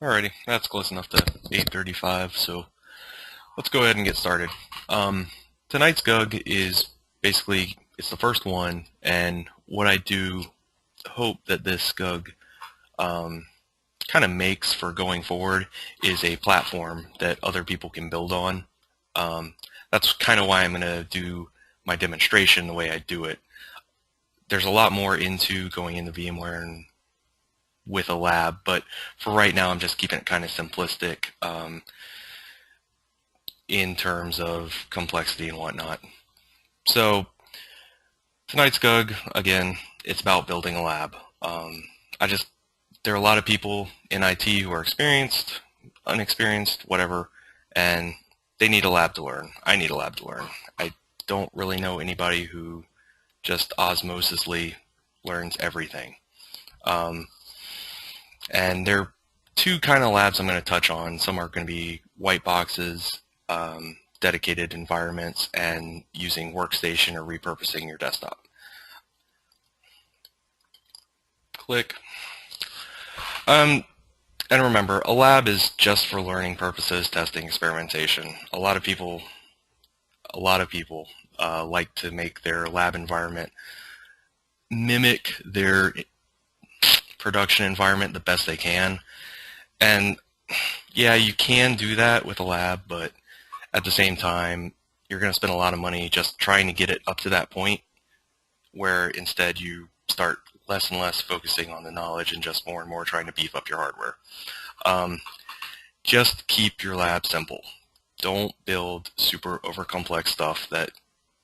Alrighty, that's close enough to 8:35, so let's go ahead and get started. Tonight's GUG is basically, it's the first one, and what I do hope that this GUG kind of makes for going forward is a platform that other people can build on. That's kind of why I'm going to do my demonstration the way I do it. There's a lot more into going into VMware and with a lab, but for right now I'm just keeping it kind of simplistic in terms of complexity and whatnot. So tonight's GUG, again, it's about building a lab. There are a lot of people in IT who are experienced, unexperienced, whatever, and they need a lab to learn. I need a lab to learn. I don't really know anybody who just osmosisly learns everything. And there are two kind of labs I'm going to touch on. Some are going to be white boxes, dedicated environments, and using Workstation or repurposing your desktop. Click. And remember, a lab is just for learning purposes, testing, experimentation. A lot of people like to make their lab environment mimic their production environment the best they can. And yeah, you can do that with a lab, but at the same time, you're going to spend a lot of money just trying to get it up to that point where instead you start less and less focusing on the knowledge and just more and more trying to beef up your hardware. Just keep your lab simple. Don't build super overcomplex stuff that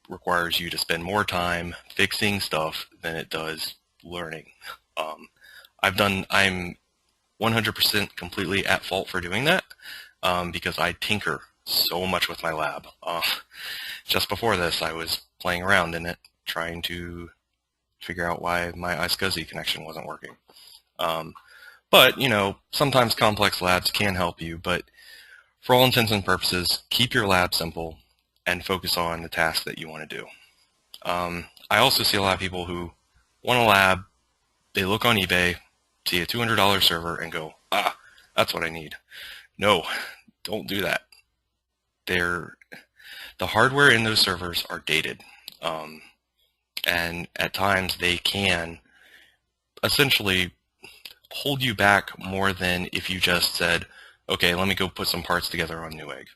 requires you to spend more time fixing stuff than it does learning. I'm 100% completely at fault for doing that because I tinker so much with my lab. Just before this, I was playing around in it, trying to figure out why my iSCSI connection wasn't working. But, you know, sometimes complex labs can help you, but for all intents and purposes, keep your lab simple and focus on the task that you want to do. I also see a lot of people who want a lab, they look on eBay, see a $200 server, and go, that's what I need. No, don't do that. The hardware in those servers are dated. And at times they can essentially hold you back more than if you just said, okay, let me go put some parts together on Newegg.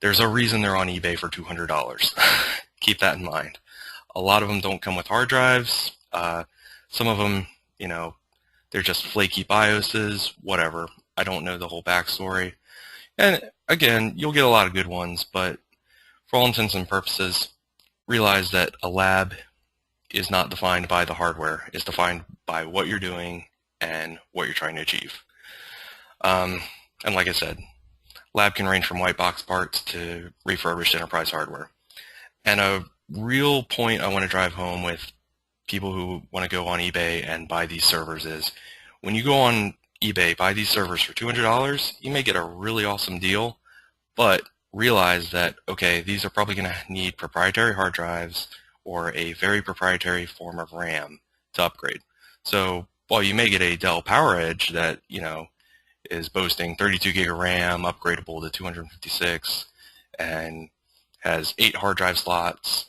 There's a reason they're on eBay for $200. Keep that in mind. A lot of them don't come with hard drives. Some of them, you know, they're just flaky BIOSes, whatever. I don't know the whole backstory. And again, you'll get a lot of good ones, but for all intents and purposes, realize that a lab is not defined by the hardware. It's defined by what you're doing and what you're trying to achieve. And like I said, lab can range from white box parts to refurbished enterprise hardware. And a real point I want to drive home with people who want to go on eBay and buy these servers is when you go on eBay, buy these servers for $200, you may get a really awesome deal, but realize that, okay, these are probably going to need proprietary hard drives or a very proprietary form of RAM to upgrade. So while you may get a Dell PowerEdge that, you know, is boasting 32 gig of RAM, upgradable to 256, and has 8 hard drive slots,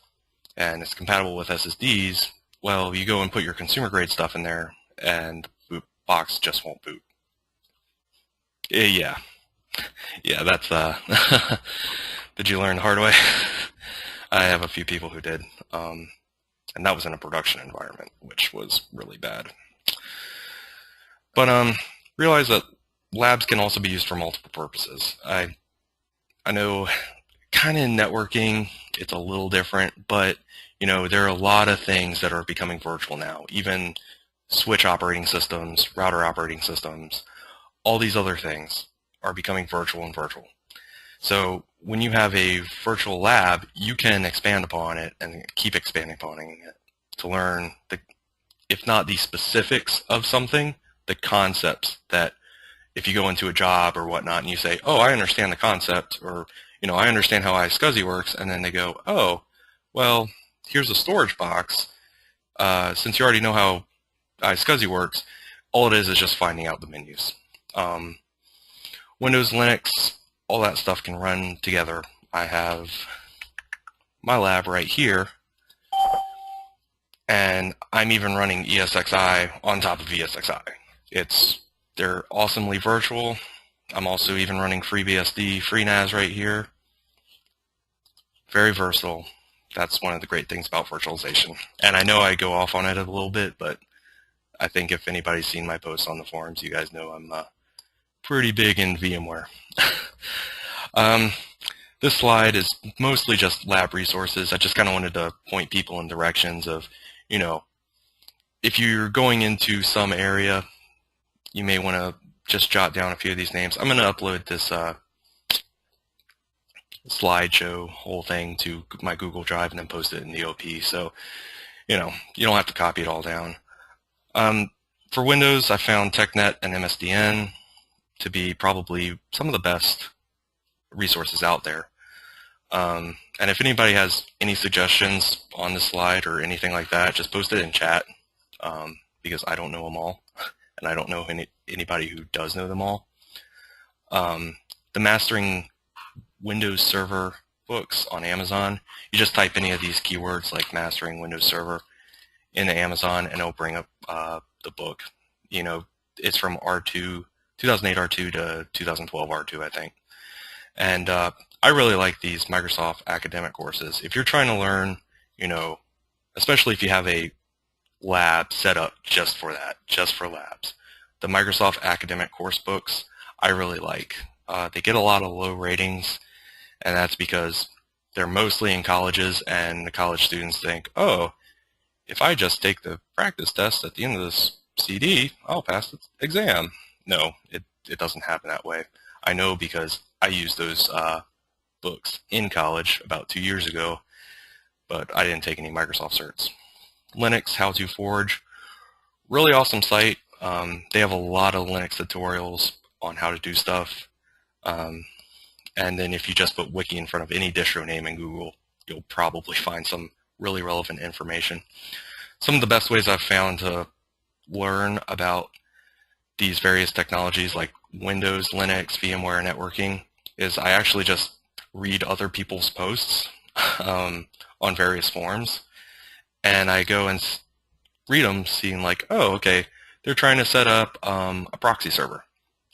and it's compatible with SSDs, well, you go and put your consumer grade stuff in there, and the boot box just won't boot. Yeah, that's did you learn the hard way? I have a few people who did, and that was in a production environment, which was really bad. But realize that labs can also be used for multiple purposes. I know kind of in networking, it's a little different, but you know, there are a lot of things that are becoming virtual now. Even switch operating systems, router operating systems, all these other things are becoming virtual and virtual. So when you have a virtual lab, you can expand upon it and keep expanding upon it to learn, if not the specifics of something, the concepts that if you go into a job or whatnot and you say, oh, I understand the concept, or, you know, I understand how iSCSI works, and then they go, oh, well, here's a storage box. Since you already know how iSCSI works, all it is just finding out the menus. Um, Windows, Linux, all that stuff can run together. I have my lab right here, and I'm even running ESXi on top of ESXi. They're awesomely virtual. I'm also even running FreeBSD, FreeNAS right here. Very versatile. That's one of the great things about virtualization. And I know I go off on it a little bit, but I think if anybody's seen my posts on the forums, you guys know I'm pretty big in VMware. This slide is mostly just lab resources. I just kind of wanted to point people in directions of, you know, if you're going into some area, you may want to just jot down a few of these names. I'm going to upload this slideshow whole thing to my Google Drive and then post it in the OP. So, you know, you don't have to copy it all down. For Windows, I found TechNet and MSDN to be probably some of the best resources out there. And if anybody has any suggestions on the slide or anything like that, just post it in chat, because I don't know them all, and I don't know anybody who does know them all. The Mastering Windows Server books on Amazon, you just type any of these keywords like Mastering Windows Server into Amazon, and it'll bring up the book. You know, it's from R2, 2008 R2 to 2012 R2, I think. And I really like these Microsoft academic courses. If you're trying to learn, you know, especially if you have a lab set up just for that, just for labs, the Microsoft academic course books I really like. They get a lot of low ratings, and that's because they're mostly in colleges, and the college students think, oh, if I just take the practice test at the end of this CD, I'll pass the exam. No, it doesn't happen that way. I know because I used those books in college about 2 years ago, but I didn't take any Microsoft certs. Linux How to Forge, really awesome site. They have a lot of Linux tutorials on how to do stuff. And then if you just put wiki in front of any distro name in Google, you'll probably find some really relevant information. Some of the best ways I've found to learn about these various technologies like Windows, Linux, VMware, networking is I actually just read other people's posts on various forums, and I go and read them, seeing like, oh, okay, they're trying to set up a proxy server.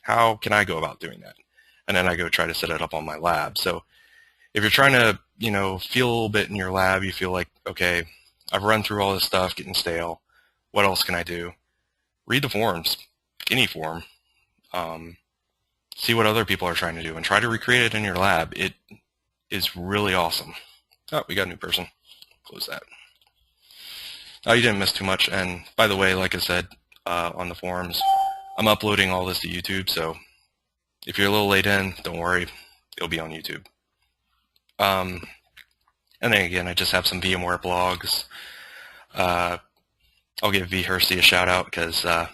How can I go about doing that? And then I go try to set it up on my lab. So if you're trying to, you know, feel a little bit in your lab, you feel like, okay, I've run through all this stuff, getting stale. What else can I do? Read the forums, any forum. See what other people are trying to do and try to recreate it in your lab. It is really awesome. Oh, we got a new person. Close that. Oh, you didn't miss too much. And by the way, like I said on the forums, I'm uploading all this to YouTube, so if you're a little late in, don't worry. It'll be on YouTube. And then again, I just have some VMware blogs. I'll give Esxi a shout out because I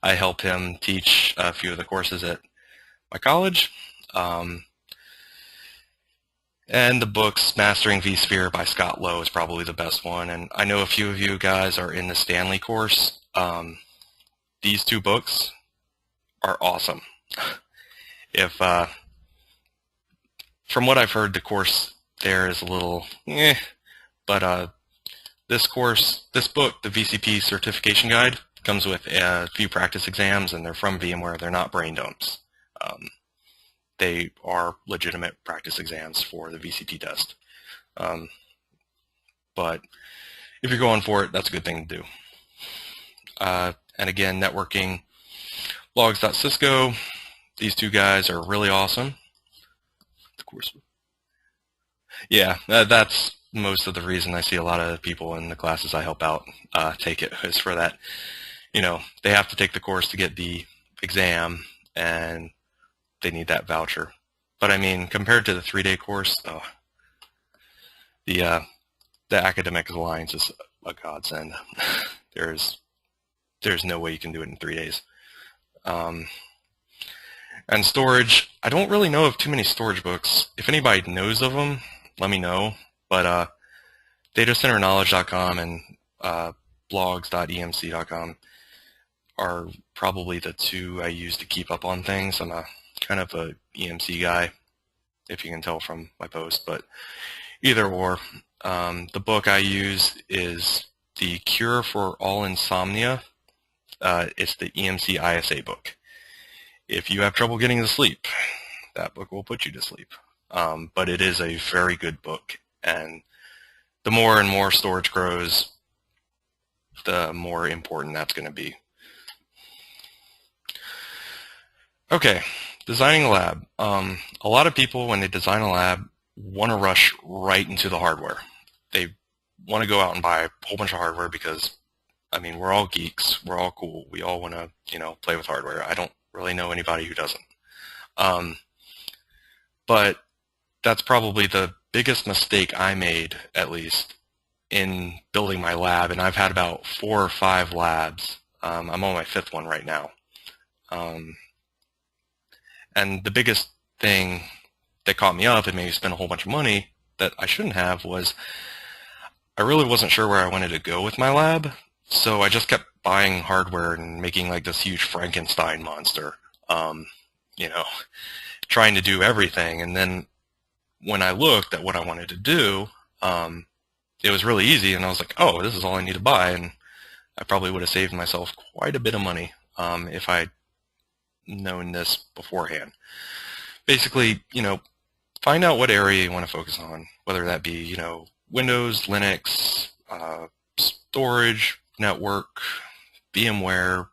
help him teach a few of the courses at my college. And the books, Mastering vSphere by Scott Lowe is probably the best one. And I know a few of you guys are in the Stanley course. These two books are awesome. If from what I've heard, the course there is a little but this book, the VCP Certification Guide, comes with a few practice exams, and they're from VMware. They're not brain dumps. They are legitimate practice exams for the VCP test. But if you're going for it, that's a good thing to do. And again, networking, blogs.cisco. These two guys are really awesome. Of course. Yeah, that's most of the reason I see a lot of people in the classes I help out take it, is for that. You know, they have to take the course to get the exam, and they need that voucher. But I mean, compared to the 3-day course, the Academic Alliance is a godsend. There's no way you can do it in 3 days. And storage, I don't really know of too many storage books. If anybody knows of them, let me know. But datacenterknowledge.com and blogs.emc.com are probably the two I use to keep up on things. I'm a kind of a EMC guy, if you can tell from my post, but either or. The book I use is The Cure for All Insomnia. It's the EMC ISA book. If you have trouble getting to sleep, that book will put you to sleep. But it is a very good book, and the more and more storage grows, the more important that's going to be. Okay, designing a lab. A lot of people, when they design a lab, want to rush right into the hardware. They want to go out and buy a whole bunch of hardware because, I mean, we're all geeks. We're all cool. We all want to, play with hardware. I don't really know anybody who doesn't. But that's probably the biggest mistake I made, at least, in building my lab. And I've had about 4 or 5 labs. I'm on my 5th one right now. And the biggest thing that caught me up and made me spend a whole bunch of money that I shouldn't have was I really wasn't sure where I wanted to go with my lab. So I just kept buying hardware and making like this huge Frankenstein monster, trying to do everything. And then when I looked at what I wanted to do, it was really easy, and I was like, oh, this is all I need to buy. And I probably would have saved myself quite a bit of money if I'd known this beforehand. Basically, find out what area you want to focus on, whether that be, Windows, Linux, storage, network, VMware,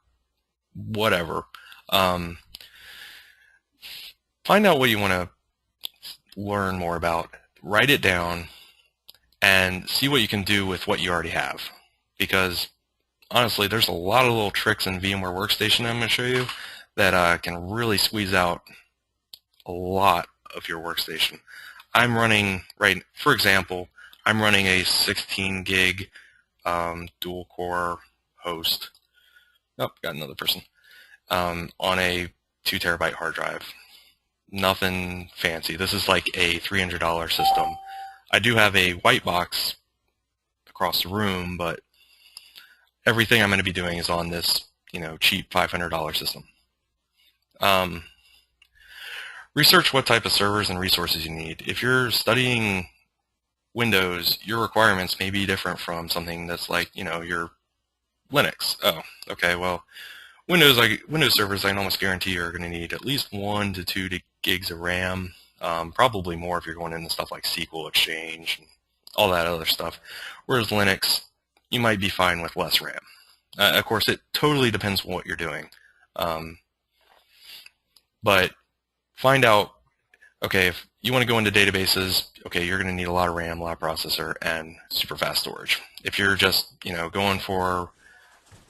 whatever. Find out what you want to learn more about, write it down, and see what you can do with what you already have. Because honestly, there's a lot of little tricks in VMware Workstation I'm going to show you that can really squeeze out a lot of your workstation. I'm running, for example, I'm running a 16 gig dual core host. Oh, got another person. On a 2 terabyte hard drive. Nothing fancy. This is like a $300 system. I do have a white box across the room, but everything I'm going to be doing is on this, cheap $500 system. Research what type of servers and resources you need. If you're studying Windows, your requirements may be different from something that's like, your Linux. Oh, okay, well, Windows servers, I can almost guarantee are going to need at least 1 to 2 gigs of RAM, probably more if you're going into stuff like SQL Exchange and all that other stuff. Whereas Linux, you might be fine with less RAM. Of course, it totally depends on what you're doing. But find out, okay, if you want to go into databases, okay, you're going to need a lot of RAM, a lot of processor, and super fast storage. If you're just, going for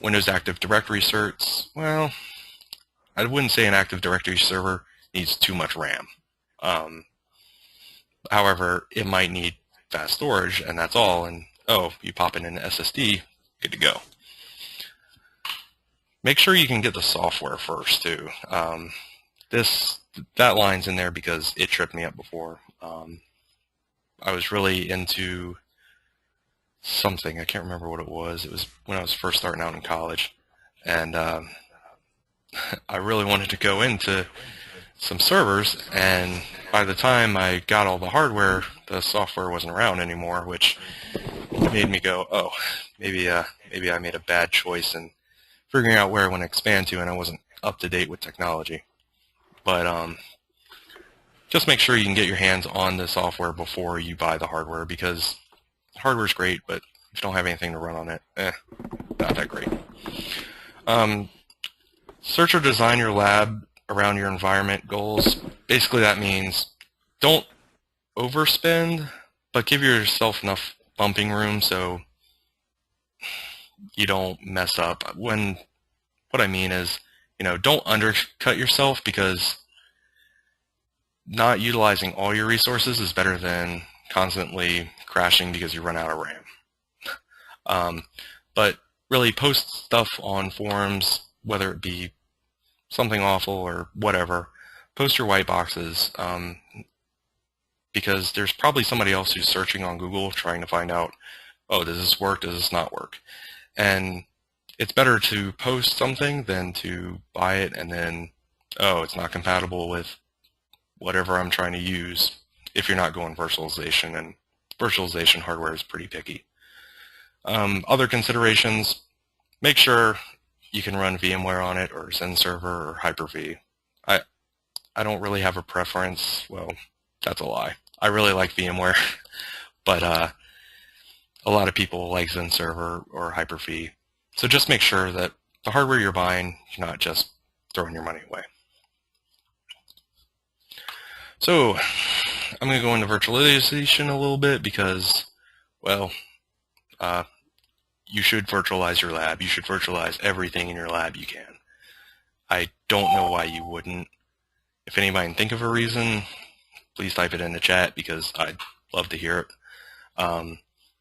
Windows Active Directory certs, well, I wouldn't say an Active Directory server needs too much RAM. However, it might need fast storage, and that's all, and you pop in an SSD, good to go. Make sure you can get the software first, too. That line's in there because it tripped me up before. I was really into something. I can't remember what it was. It was when I was first starting out in college. And I really wanted to go into some servers, and by the time I got all the hardware, the software wasn't around anymore, which made me go, oh, maybe I made a bad choice in figuring out where I want to expand to, and I wasn't up to date with technology. But just make sure you can get your hands on the software before you buy the hardware, because hardware's great, but if you don't have anything to run on it, not that great. Search or design your lab around your environment goals. Basically, that means don't overspend, but give yourself enough bumping room so you don't mess up. What I mean is, don't undercut yourself, because not utilizing all your resources is better than constantly crashing because you run out of RAM. But really post stuff on forums, whether it be something awful or whatever. Post your white boxes, because there's probably somebody else who's searching on Google trying to find out, oh, does this work, does this not work? And it's better to post something than to buy it and then, oh, it's not compatible with whatever I'm trying to use if you're not going virtualization, and virtualization hardware is pretty picky. Other considerations, make sure you can run VMware on it, or XenServer, or Hyper-V. I don't really have a preference. Well, that's a lie. I really like VMware, but a lot of people like XenServer or Hyper-V. So just make sure that the hardware you're buying, you're not just throwing your money away. So I'm going to go into virtualization a little bit because, well, you should virtualize your lab. You should virtualize everything in your lab you can. I don't know why you wouldn't. If anybody can think of a reason, please type it in the chat because I'd love to hear it.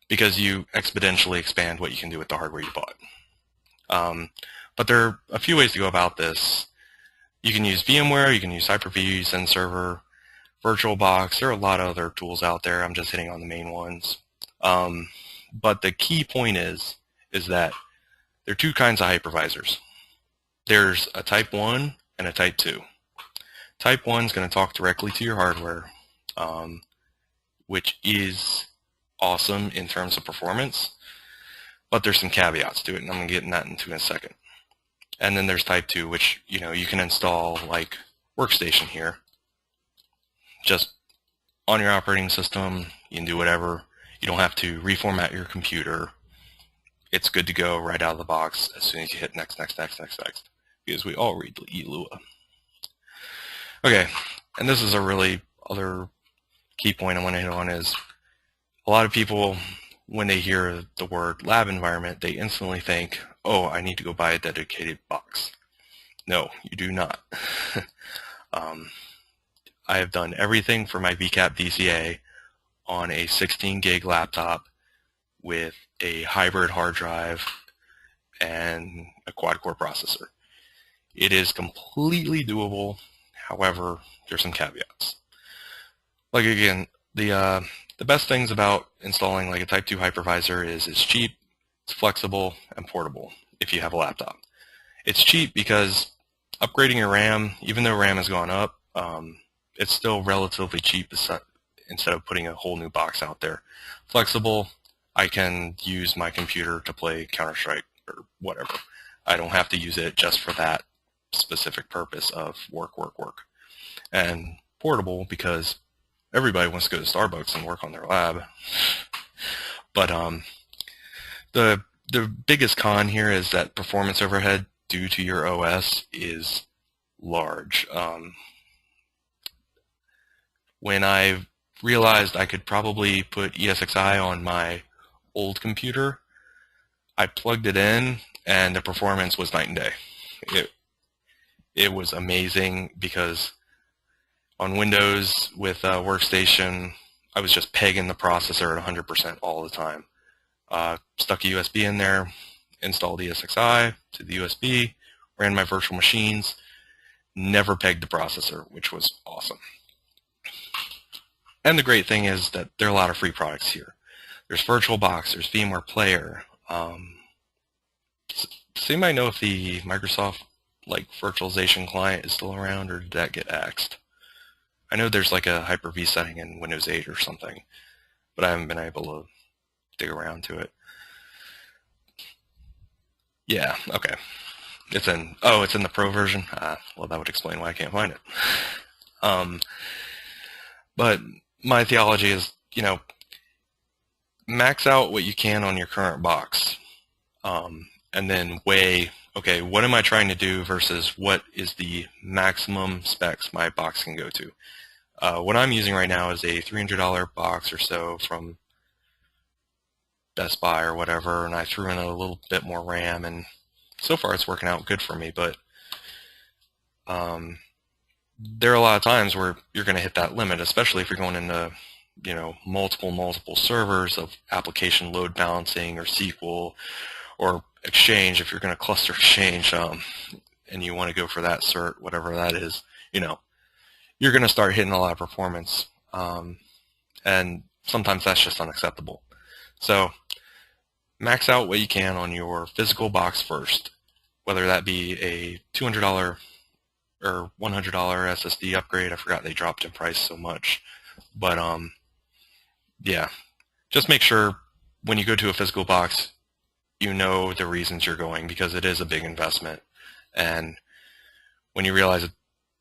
Because you exponentially expand what you can do with the hardware you bought. But there are a few ways to go about this. You can use VMware, you can use Hyper-V, XenServer, VirtualBox. There are a lot of other tools out there. I'm just hitting on the main ones. But the key point is that there are two kinds of hypervisors. There's a type 1 and a type 2. Type 1 is going to talk directly to your hardware, which is awesome in terms of performance, but there's some caveats to it, and I'm going to get into that in a second. And then there's type 2, which you can install like Workstation here, just on your operating system. You can do whatever. You don't have to reformat your computer. It's good to go right out of the box as soon as you hit next, because we all read Lua. Okay, and this is a really other key point I want to hit on is a lot of people, when they hear the word lab environment, they instantly think, oh, I need to go buy a dedicated box. No, you do not. I have done everything for my VCAP DCA on a 16 gig laptop with a hybrid hard drive and a quad-core processor. It is completely doable. However, there's some caveats. Like again, the best things about installing like a Type 2 hypervisor is it's cheap, it's flexible, and portable if you have a laptop. It's cheap because upgrading your RAM, even though RAM has gone up, it's still relatively cheap instead of putting a whole new box out there. Flexible, I can use my computer to play Counter-Strike or whatever. I don't have to use it just for that specific purpose of work. And portable because everybody wants to go to Starbucks and work on their lab. But the biggest con here is that performance overhead due to your OS is large. When I realized I could probably put Esxi on my old computer, I plugged it in and the performance was night and day. It was amazing because on Windows with Workstation, I was just pegging the processor at 100% all the time. Stuck a USB in there, installed Esxi to the USB, ran my virtual machines, never pegged the processor, which was awesome. And the great thing is that there are a lot of free products here. There's VirtualBox, there's VMware Player. Does anybody know if the Microsoft virtualization client is still around, or did that get axed? I know there's like a Hyper-V setting in Windows 8 or something, but I haven't been able to dig around to it. Yeah, okay. It's in the Pro version. Well, that would explain why I can't find it. But my theology is, max out what you can on your current box, and then weigh, okay, what am I trying to do versus what is the maximum specs my box can go to. What I'm using right now is a $300 box or so from Best Buy or whatever, and I threw in a little bit more RAM, and so far it's working out good for me, but there are a lot of times where you're going to hit that limit, especially if you're going into multiple servers of application load balancing or SQL or Exchange. If you're going to cluster Exchange and you want to go for that cert, whatever that is, you're going to start hitting a lot of performance, and sometimes that's just unacceptable. So max out what you can on your physical box first, whether that be a $200 or $100 SSD upgrade. I forgot they dropped in price so much. But yeah, just make sure when you go to a physical box, you know the reasons you're going, because it is a big investment. And when you realize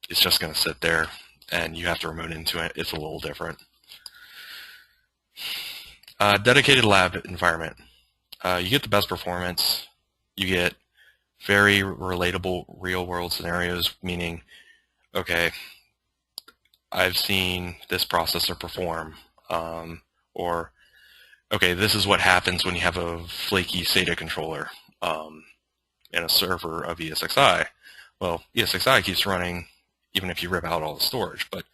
it's just going to sit there and you have to remote into it, it's a little different. Dedicated lab environment. You get the best performance. You get very relatable real-world scenarios, meaning, okay, I've seen this processor perform, or, okay, this is what happens when you have a flaky SATA controller in a server of ESXi. Well, ESXi keeps running even if you rip out all the storage, but,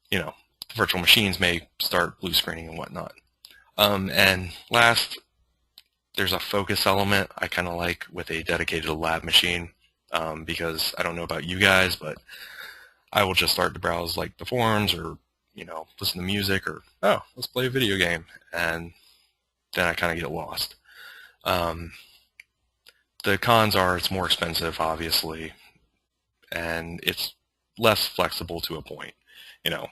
you know, virtual machines may start blue screening and whatnot. And last, there's a focus element I kind of like with a dedicated lab machine, because I don't know about you guys, but I will just start to browse like the forums, or, you know, listen to music, or, oh, let's play a video game, and then I kind of get lost. The cons are it's more expensive, obviously, and it's less flexible to a point. You know,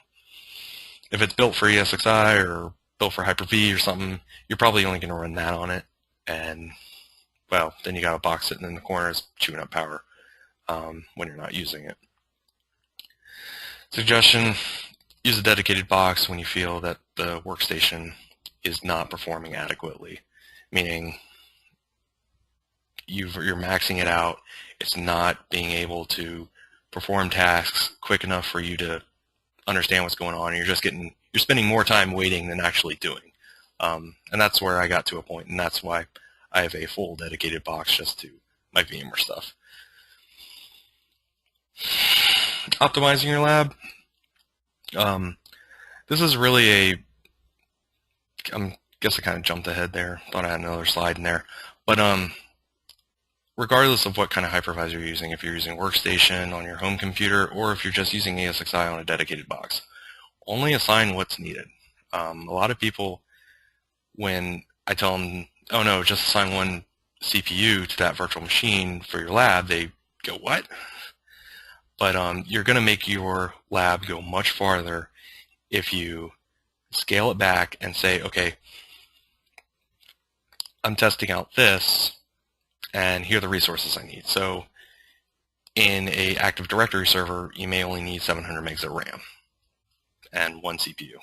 if it's built for ESXi or built for Hyper-V or something, you're probably only going to run that on it, and, well, then you got a box sitting in the corners chewing up power when you're not using it. Suggestion, use a dedicated box when you feel that the workstation is not performing adequately, meaning you're maxing it out, it's not being able to perform tasks quick enough for you to understand what's going on, and you're spending more time waiting than actually doing. And that's where I got to a point, and that's why I have a full dedicated box just to my VMware stuff. Optimizing your lab. This is really I guess I kind of jumped ahead there. Thought I had another slide in there. But regardless of what kind of hypervisor you're using, if you're using Workstation on your home computer, or if you're just using ESXi on a dedicated box, only assign what's needed. A lot of people, when I tell them, oh no, just assign one CPU to that virtual machine for your lab, they go, what? But you're going to make your lab go much farther if you scale it back and say, okay, I'm testing out this, and here are the resources I need. So in a Active Directory server, you may only need 700 megs of RAM and one CPU.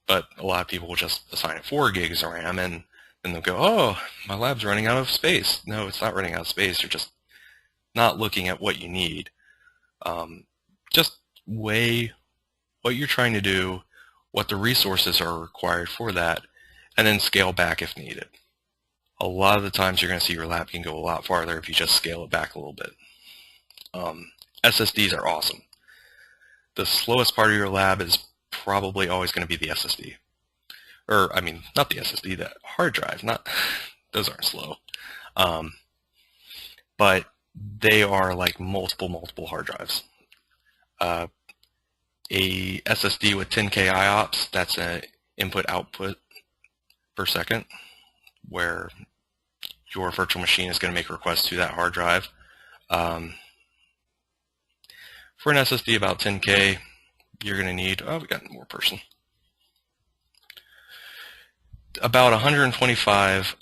But a lot of people will just assign it 4 gigs of RAM, and then they'll go, oh, my lab's running out of space. No, it's not running out of space. You're just not looking at what you need. Just weigh what you're trying to do, what the resources are required for that, and then scale back if needed. A lot of the times you're going to see your lab can go a lot farther if you just scale it back a little bit. SSDs are awesome. The slowest part of your lab is probably always going to be the SSD. Or, I mean, not the SSD, the hard drive. Those aren't slow. But they are like multiple hard drives. A SSD with 10K IOPS, that's an input-output per second, where your virtual machine is going to make requests to that hard drive. For an SSD about 10K, you're going to need, oh, we got more person. About 125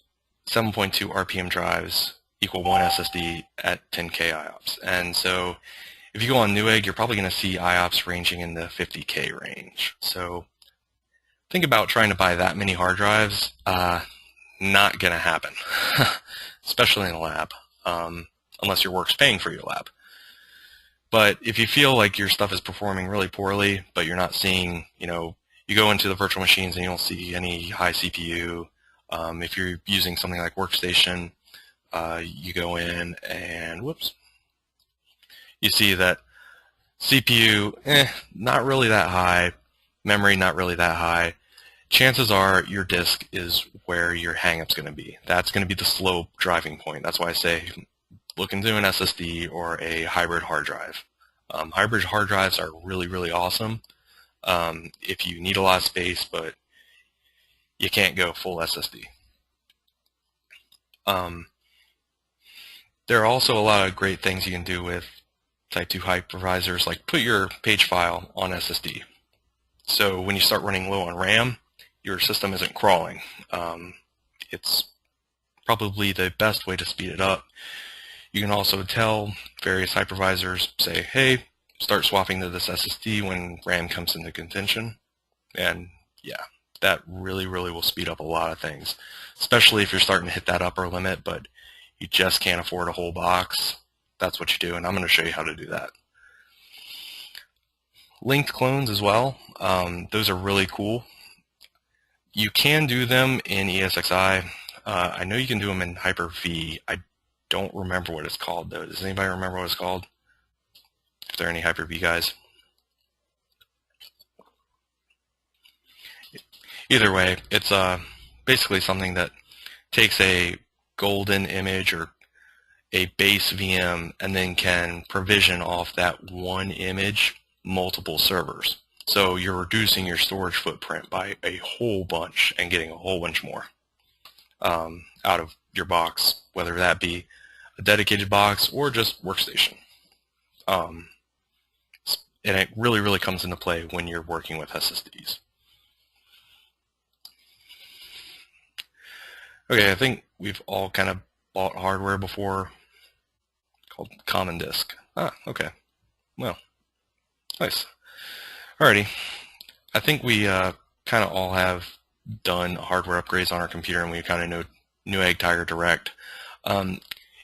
7.2 RPM drives equal one SSD at 10K IOPS. And so if you go on Newegg, you're probably going to see IOPS ranging in the 50K range. So think about trying to buy that many hard drives. Not going to happen, especially in a lab, unless your work's paying for your lab. But if you feel like your stuff is performing really poorly, but you're not seeing, you know, you go into the virtual machines and you don't see any high CPU. If you're using something like Workstation, you go in and, whoops, you see that CPU, not really that high, memory not really that high. Chances are your disk is where your hang-up's going to be. That's going to be the slow driving point. That's why I say look into an SSD or a hybrid hard drive. Hybrid hard drives are really awesome if you need a lot of space, but you can't go full SSD. There are also a lot of great things you can do with Type 2 hypervisors, like put your page file on SSD. So when you start running low on RAM, your system isn't crawling. It's probably the best way to speed it up. You can also tell various hypervisors, say, hey, start swapping to this SSD when RAM comes into contention. And yeah, that really will speed up a lot of things, especially if you're starting to hit that upper limit, but you just can't afford a whole box. That's what you do, and I'm going to show you how to do that. Linked clones as well. Those are really cool. You can do them in ESXi. I know you can do them in Hyper-V. I don't remember what it's called, though. Does anybody remember what it's called? If there are any Hyper-V guys? Either way, it's basically something that takes a golden image or a base VM and then can provision off that one image multiple servers. So you're reducing your storage footprint by a whole bunch and getting a whole bunch more out of your box, whether that be a dedicated box or just workstation. And it really comes into play when you're working with SSDs. Okay, I think we've all kind of bought hardware before called Common Disk. Ah, okay. Well, nice. Alrighty. I think we kind of all have done hardware upgrades on our computer, and we kind of know Newegg Tiger Direct.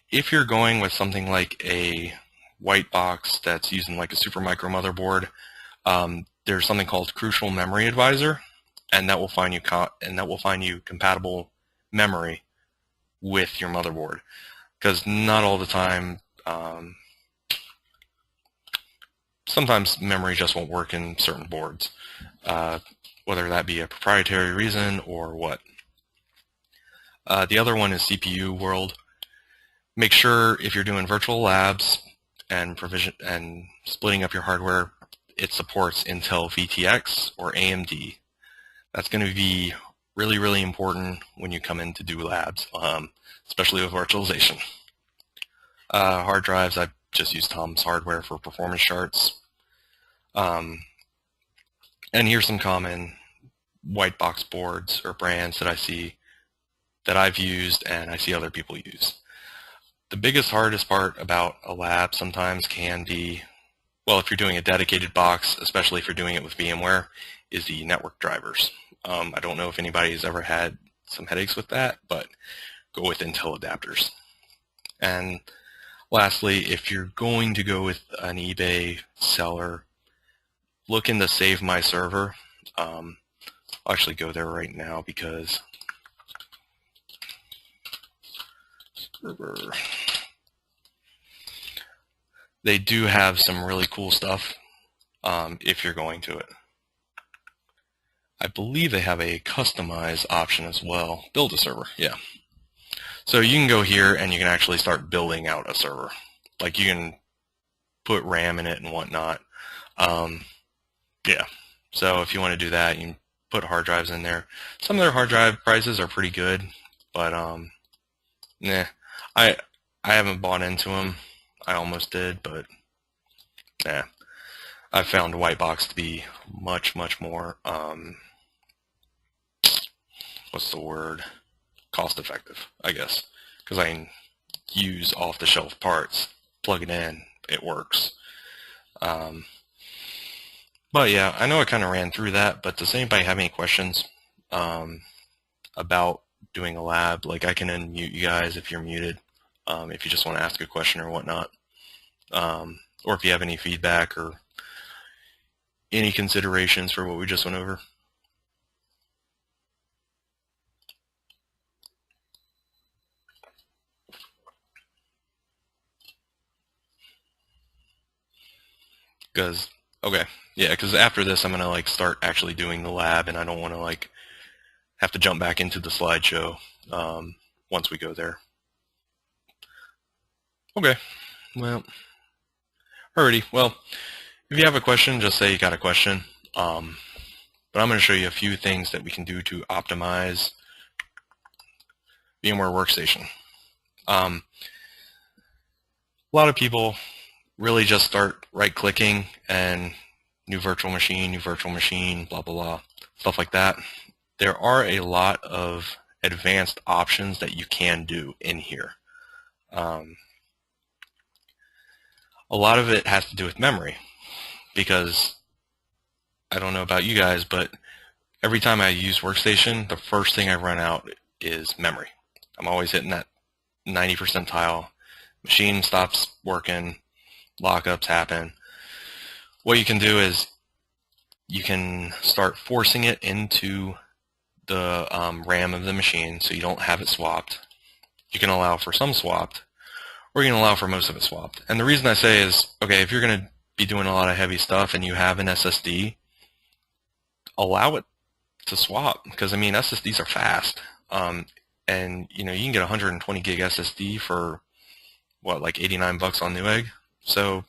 If you're going with something like a white box that's using like a Supermicro motherboard, there's something called Crucial Memory Advisor, and that will find you compatible memory with your motherboard, because not all the time, sometimes memory just won't work in certain boards, whether that be a proprietary reason or what. The other one is CPU World. Make sure if you're doing virtual labs and provision and splitting up your hardware, it supports Intel VTX or AMD. That's going to be really important when you come in to do labs, especially with virtualization. Hard drives, I just use Tom's Hardware for performance charts. And here's some common white box boards or brands that I see that I've used and I see other people use. The biggest, hardest part about a lab sometimes can be, well, if you're doing a dedicated box, especially if you're doing it with VMware, is the network drivers. I don't know if anybody's ever had some headaches with that, but go with Intel adapters. And lastly, if you're going to go with an eBay seller, look into Save My Server. I'll actually go there right now because they do have some really cool stuff if you're going to it. I believe they have a customize option as well. Build a server, yeah. So you can go here and you can actually start building out a server. Like you can put RAM in it and whatnot. Yeah, so if you want to do that, you can put hard drives in there. Some of their hard drive prices are pretty good, but nah, I haven't bought into them. I almost did, but nah. I found white box to be much more what's the word? Cost effective, I guess, because I can use off-the-shelf parts, plug it in, it works. But yeah, I know I kind of ran through that, but does anybody have any questions about doing a lab? Like I can unmute you guys if you're muted, if you just want to ask a question or whatnot, or if you have any feedback or any considerations for what we just went over. Because, okay, yeah, because after this I'm going to like start actually doing the lab, and I don't want to like have to jump back into the slideshow once we go there. Okay, well, alrighty, well, if you have a question, just say you got a question. But I'm going to show you a few things that we can do to optimize VMware Workstation. A lot of people really just start right-clicking and new virtual machine, blah, blah, blah, stuff like that. There are a lot of advanced options that you can do in here. A lot of it has to do with memory, because I don't know about you guys, but every time I use Workstation, the first thing I run out is memory. I'm always hitting that 90 percentile. Machine stops working, lockups happen. What you can do is you can start forcing it into the RAM of the machine so you don't have it swapped. You can allow for some swapped, or you can allow for most of it swapped. And the reason I say is, okay, if you're going to be doing a lot of heavy stuff and you have an SSD, allow it to swap, because I mean SSDs are fast, and you know, you can get 120 gig SSD for what, like $89 on Newegg. So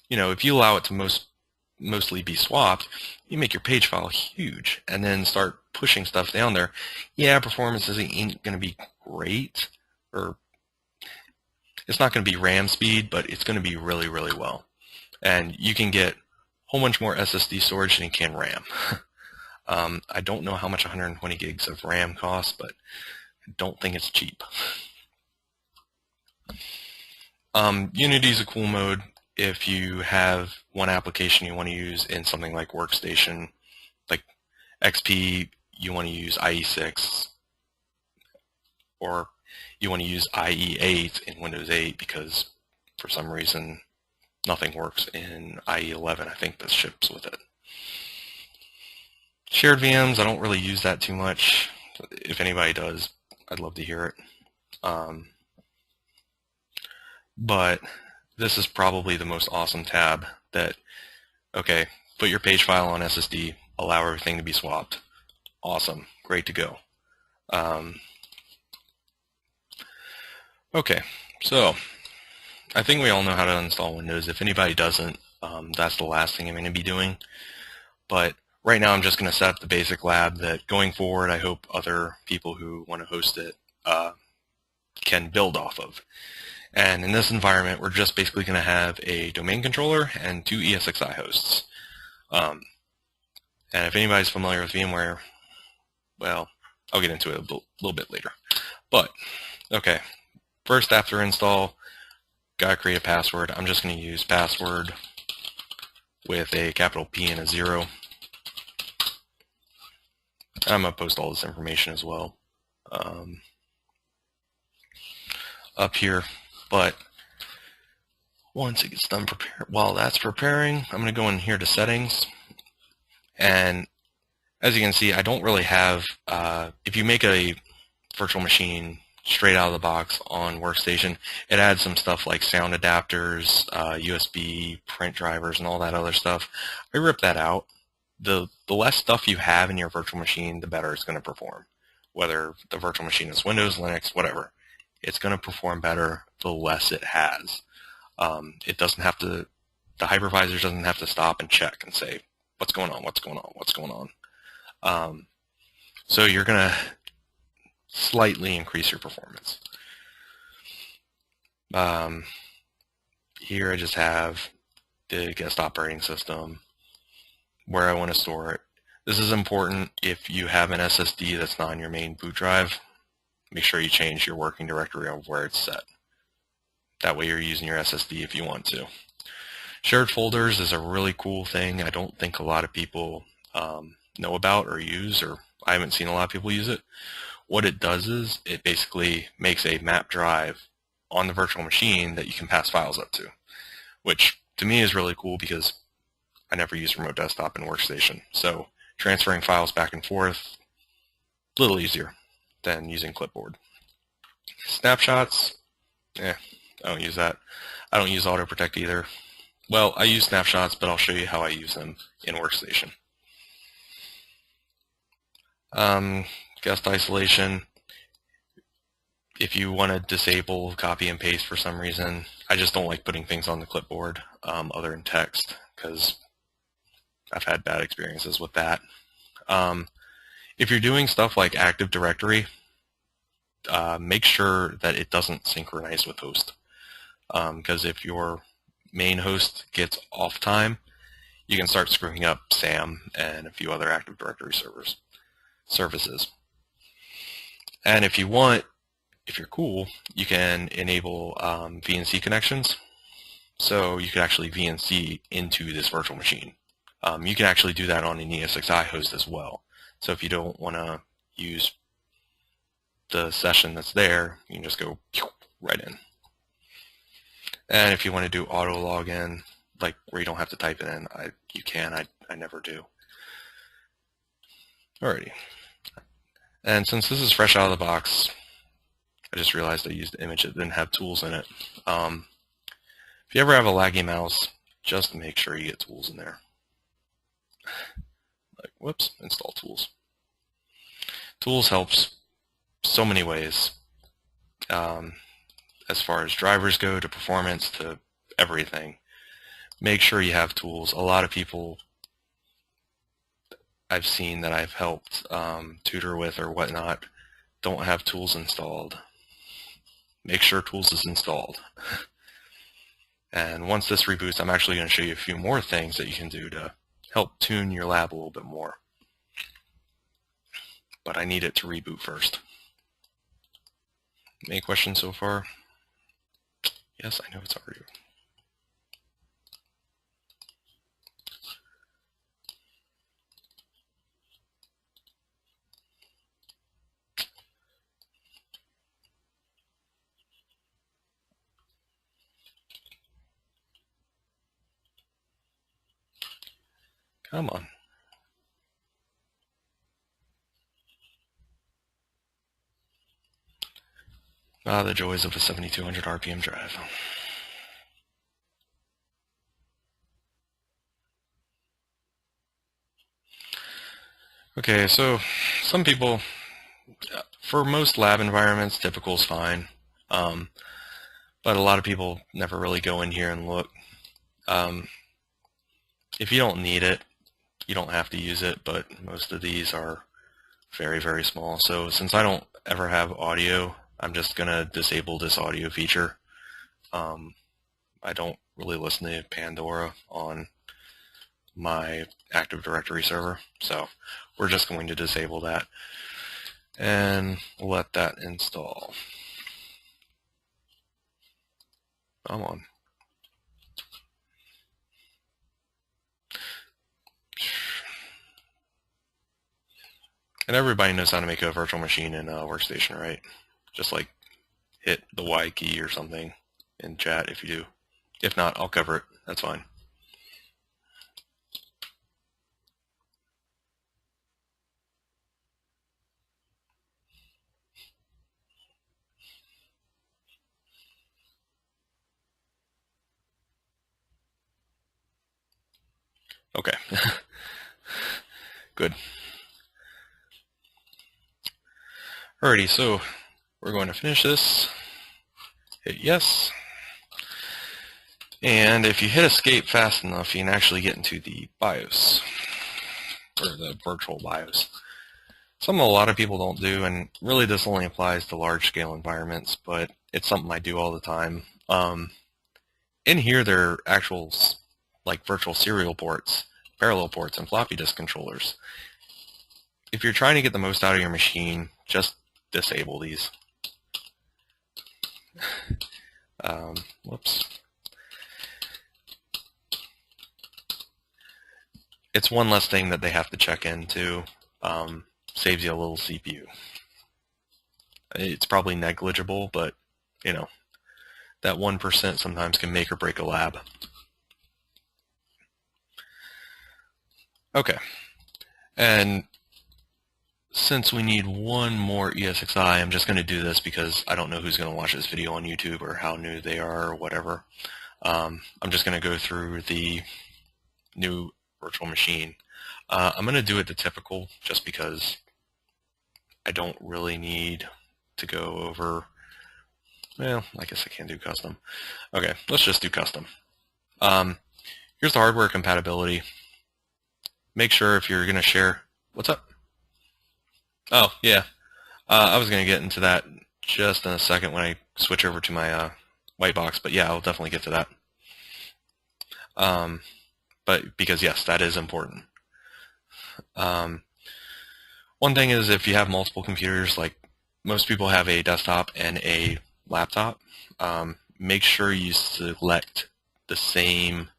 you know, if you allow it to mostly be swapped, you make your page file huge and then start pushing stuff down there. Yeah, performance ain't going to be great, or it's not going to be RAM speed, but it's going to be really, really well. And you can get a whole bunch more SSD storage than you can RAM. I don't know how much 120 gigs of RAM costs, but I don't think it's cheap. Unity is a cool mode if you have one application you want to use in something like Workstation, like XP, you want to use IE6, or you want to use IE8 in Windows 8 because for some reason nothing works in IE11, I think, that ships with it. Shared VMs, I don't really use that too much. If anybody does, I'd love to hear it. But this is probably the most awesome tab that, okay, put your page file on SSD, allow everything to be swapped. Awesome, great to go. Okay, so I think we all know how to install Windows. If anybody doesn't, that's the last thing I'm going to be doing. But right now I'm just going to set up the basic lab that going forward I hope other people who want to host it can build off of. And in this environment, we're just basically going to have a domain controller and 2 ESXi hosts. And if anybody's familiar with VMware, well, I'll get into it a little bit later. But, okay, first after install, gotta create a password. I'm just going to use password with a capital P and a 0. I'm going to post all this information as well up here. But once it gets done while that's preparing, I'm going to go in here to settings. And as you can see, I don't really have, if you make a virtual machine straight out of the box on Workstation, it adds some stuff like sound adapters, USB, print drivers, and all that other stuff. I rip that out. The less stuff you have in your virtual machine, the better it's going to perform. Whether the virtual machine is Windows, Linux, whatever. It's going to perform better the less it has. It doesn't have to, the hypervisor doesn't have to stop and check and say, what's going on, what's going on, what's going on. So you're going to slightly increase your performance. Here I just have the guest operating system, where I want to store it. This is important if you have an SSD that's not on your main boot drive. Make sure you change your working directory of where it's set. That way you're using your SSD if you want to. Shared folders is a really cool thing. I don't think a lot of people know about or use, or I haven't seen a lot of people use it. What it does is it basically makes a map drive on the virtual machine that you can pass files up to, which to me is really cool because I never use remote desktop and Workstation. So transferring files back and forth, a little easier than using clipboard. Snapshots, I don't use that. I don't use auto protect either. Well, I use snapshots, but I'll show you how I use them in Workstation. Guest isolation. If you want to disable copy and paste for some reason, I just don't like putting things on the clipboard other than text, because I've had bad experiences with that. If you're doing stuff like Active Directory, make sure that it doesn't synchronize with host. Because if your main host gets off time, you can start screwing up SAM and a few other Active Directory services. And if you want, if you're cool, you can enable VNC connections. So you could actually VNC into this virtual machine. You can actually do that on an ESXi host as well. So if you don't want to use the session that's there, you can just go right in. And if you want to do auto login, like where you don't have to type it in, you can. I never do. Alrighty. And since this is fresh out of the box, I just realized I used an image that didn't have tools in it. If you ever have a laggy mouse, just make sure you get tools in there. Like, whoops, install tools. Tools helps so many ways, as far as drivers go, to performance, to everything. Make sure you have tools. A lot of people I've seen that I've helped tutor with or whatnot don't have tools installed. Make sure tools is installed. And once this reboots, I'm actually going to show you a few more things that you can do to help tune your lab a little bit more. But I need it to reboot first. Any questions so far? Yes, I know it's already. Come on. Ah, the joys of a 7200 RPM drive. Okay, so some people, for most lab environments, typical is fine. But a lot of people never really go in here and look. If you don't need it, you don't have to use it, but most of these are very, very small. So since I don't ever have audio, I'm just going to disable this audio feature. I don't really listen to Pandora on my Active Directory server, so we're just going to disable that and let that install. Come on. And everybody knows how to make a virtual machine in a workstation, right? Just like hit the Y key or something in chat if you do. If not, I'll cover it. That's fine. Okay. Good. Alrighty, so we're going to finish this. Hit yes. And if you hit escape fast enough, you can actually get into the BIOS, or the virtual BIOS. Something a lot of people don't do, and really this only applies to large-scale environments, but it's something I do all the time. In here, there are actual like virtual serial ports, parallel ports, and floppy disk controllers. If you're trying to get the most out of your machine, just disable these. Whoops. It's one less thing that they have to check into. Saves you a little CPU. It's probably negligible, but you know, that 1% sometimes can make or break a lab. Okay, and since we need one more ESXi, I'm just going to do this because I don't know who's going to watch this video on YouTube or how new they are or whatever. I'm just going to go through the new virtual machine. I'm going to do it the typical just because I don't really need to go over, well, I guess I can do custom. Okay, let's just do custom. Here's the hardware compatibility. Make sure if you're going to share, what's up? Oh, yeah. I was going to get into that just in a second when I switch over to my white box, but yeah, I'll definitely get to that. But because yes, that is important. One thing is if you have multiple computers, like most people have a desktop and a laptop, make sure you select the same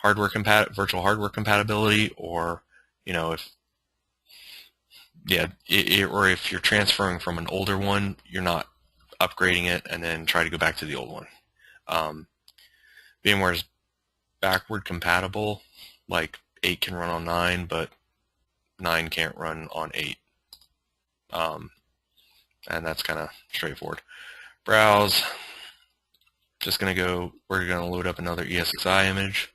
virtual hardware compatibility, or or if you're transferring from an older one, you're not upgrading it and then try to go back to the old one. VMware is backward compatible, like 8 can run on 9, but 9 can't run on 8. And that's kind of straightforward. Browse. Just going to go, we're going to load up another Esxi image.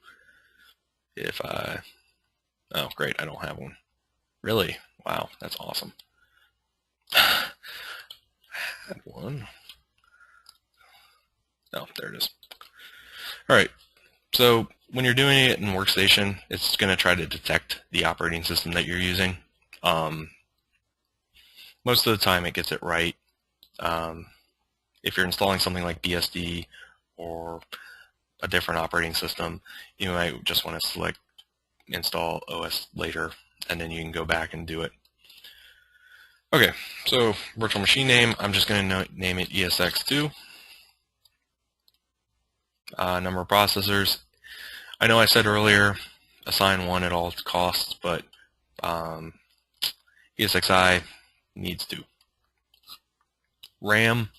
Oh great, I don't have one. Really? Wow, that's awesome. I had one. Oh, there it is. All right, so when you're doing it in Workstation, it's going to try to detect the operating system that you're using. Most of the time it gets it right. If you're installing something like BSD or a different operating system, you might just want to select install OS later, and then you can go back and do it. Okay, so virtual machine name, I'm just going to name it ESX2. Number of processors, I know I said earlier assign 1 at all costs, but ESXi needs 2. RAM,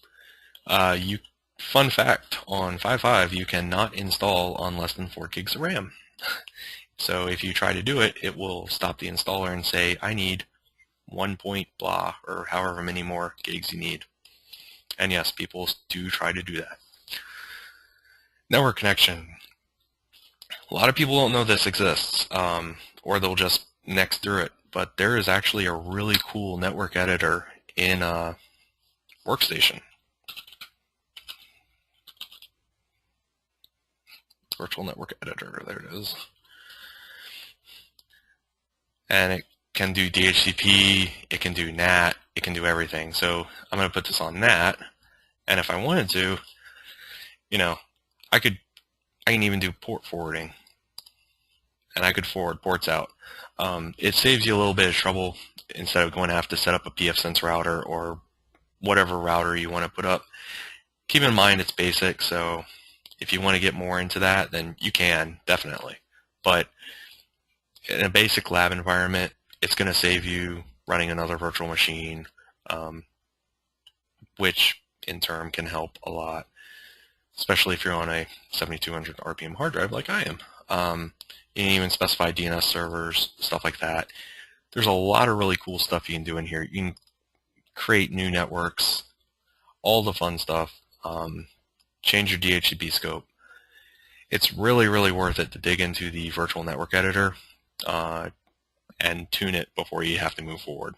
fun fact, on 5.5 you cannot install on less than 4 gigs of RAM. So if you try to do it, it will stop the installer and say, I need 1 point blah, or however many more gigs you need. And yes, people do try to do that. Network connection. A lot of people don't know this exists, or they'll just next through it, but there is actually a really cool network editor in Workstation. Virtual network editor, there it is. And it can do DHCP, it can do NAT, it can do everything. So I'm going to put this on NAT, and if I wanted to, I can even do port forwarding, and I could forward ports out. It saves you a little bit of trouble instead of going to have to set up a pfSense router or whatever router you want to put up. Keep in mind it's basic, so if you want to get more into that, then you can, definitely. But in a basic lab environment, it's going to save you running another virtual machine, which in turn can help a lot, especially if you're on a 7200 RPM hard drive like I am. You can even specify DNS servers, stuff like that. There's a lot of really cool stuff you can do in here. You can create new networks, all the fun stuff, change your DHCP scope. It's really, really worth it to dig into the virtual network editor and tune it before you have to move forward.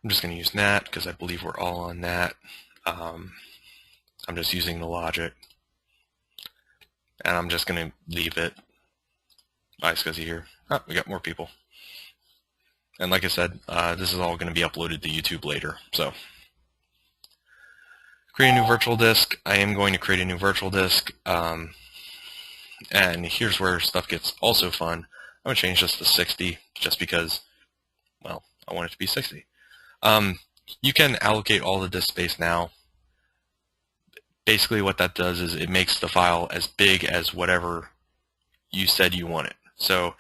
I'm just going to use NAT because I believe we're all on NAT. I'm just using the logic, and I'm just going to leave it. iSCSI here. Oh, we got more people. And like I said, this is all going to be uploaded to YouTube later. So, create a new virtual disk. I am going to create a new virtual disk. And here's where stuff gets also fun. I'm going to change this to 60 just because, well, I want it to be 60. You can allocate all the disk space now. Basically what that does is it makes the file as big as whatever you said you want it. So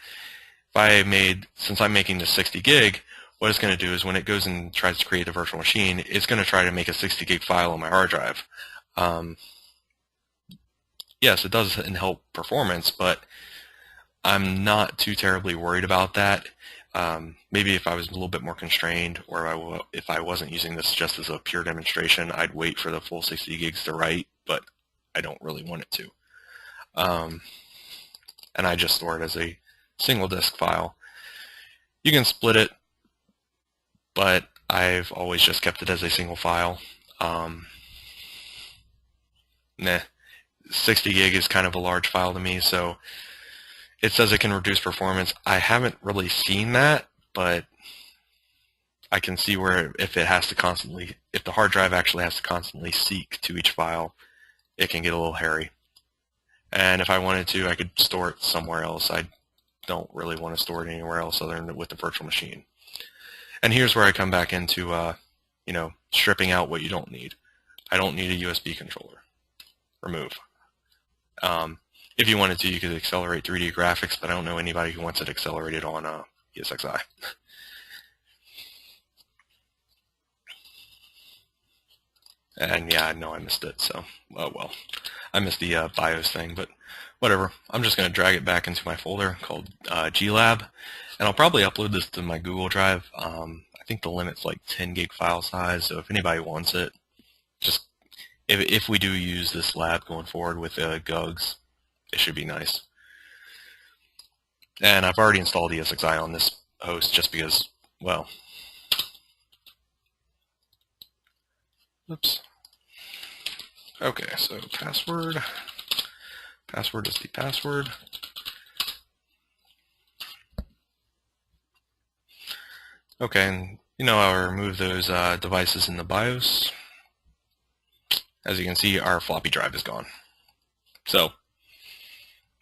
if since I'm making this 60 gig, what it's going to do is when it goes and tries to create a virtual machine, it's going to try to make a 60 gig file on my hard drive. Yes, it does help performance, but I'm not too terribly worried about that. Maybe if I was a little bit more constrained, or if I wasn't using this just as a pure demonstration, I'd wait for the full 60 gigs to write, but I don't really want it to. And I just store it as a single disk file. You can split it, but I've always just kept it as a single file. 60 gig is kind of a large file to me, so it says it can reduce performance. I haven't really seen that, but I can see where if the hard drive actually has to constantly seek to each file, it can get a little hairy. And if I wanted to, I could store it somewhere else. I don't really want to store it anywhere else other than with the virtual machine. And here's where I come back into, stripping out what you don't need. I don't need a USB controller. Remove. If you wanted to, you could accelerate 3D graphics, but I don't know anybody who wants it accelerated on Esxi. And yeah, I know I missed it, so, oh well. I missed the BIOS thing, but whatever. I'm just going to drag it back into my folder called GLab, and I'll probably upload this to my Google Drive. I think the limit's like 10 gig file size, so if anybody wants it, just, if we do use this lab going forward with GUGs, it should be nice. And I've already installed Esxi on this host just because, well, oops. Okay, so password is the password. Okay, and I'll remove those devices in the BIOS. As you can see, our floppy drive is gone. So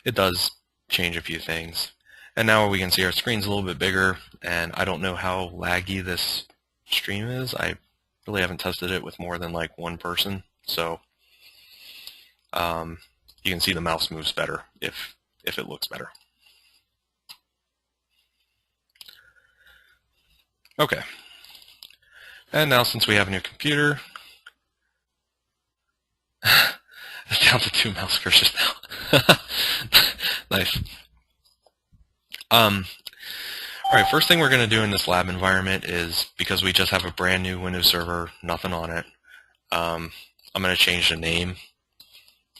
it does change a few things. And now we can see our screen's a little bit bigger, and I don't know how laggy this stream is. I really haven't tested it with more than like one person, so you can see the mouse moves better if it looks better. Okay. And now since we have a new computer, it's down to 2 mouse cursors now. Nice. Alright, first thing we're going to do in this lab environment is, because we just have a brand new Windows server, nothing on it, I'm going to change the name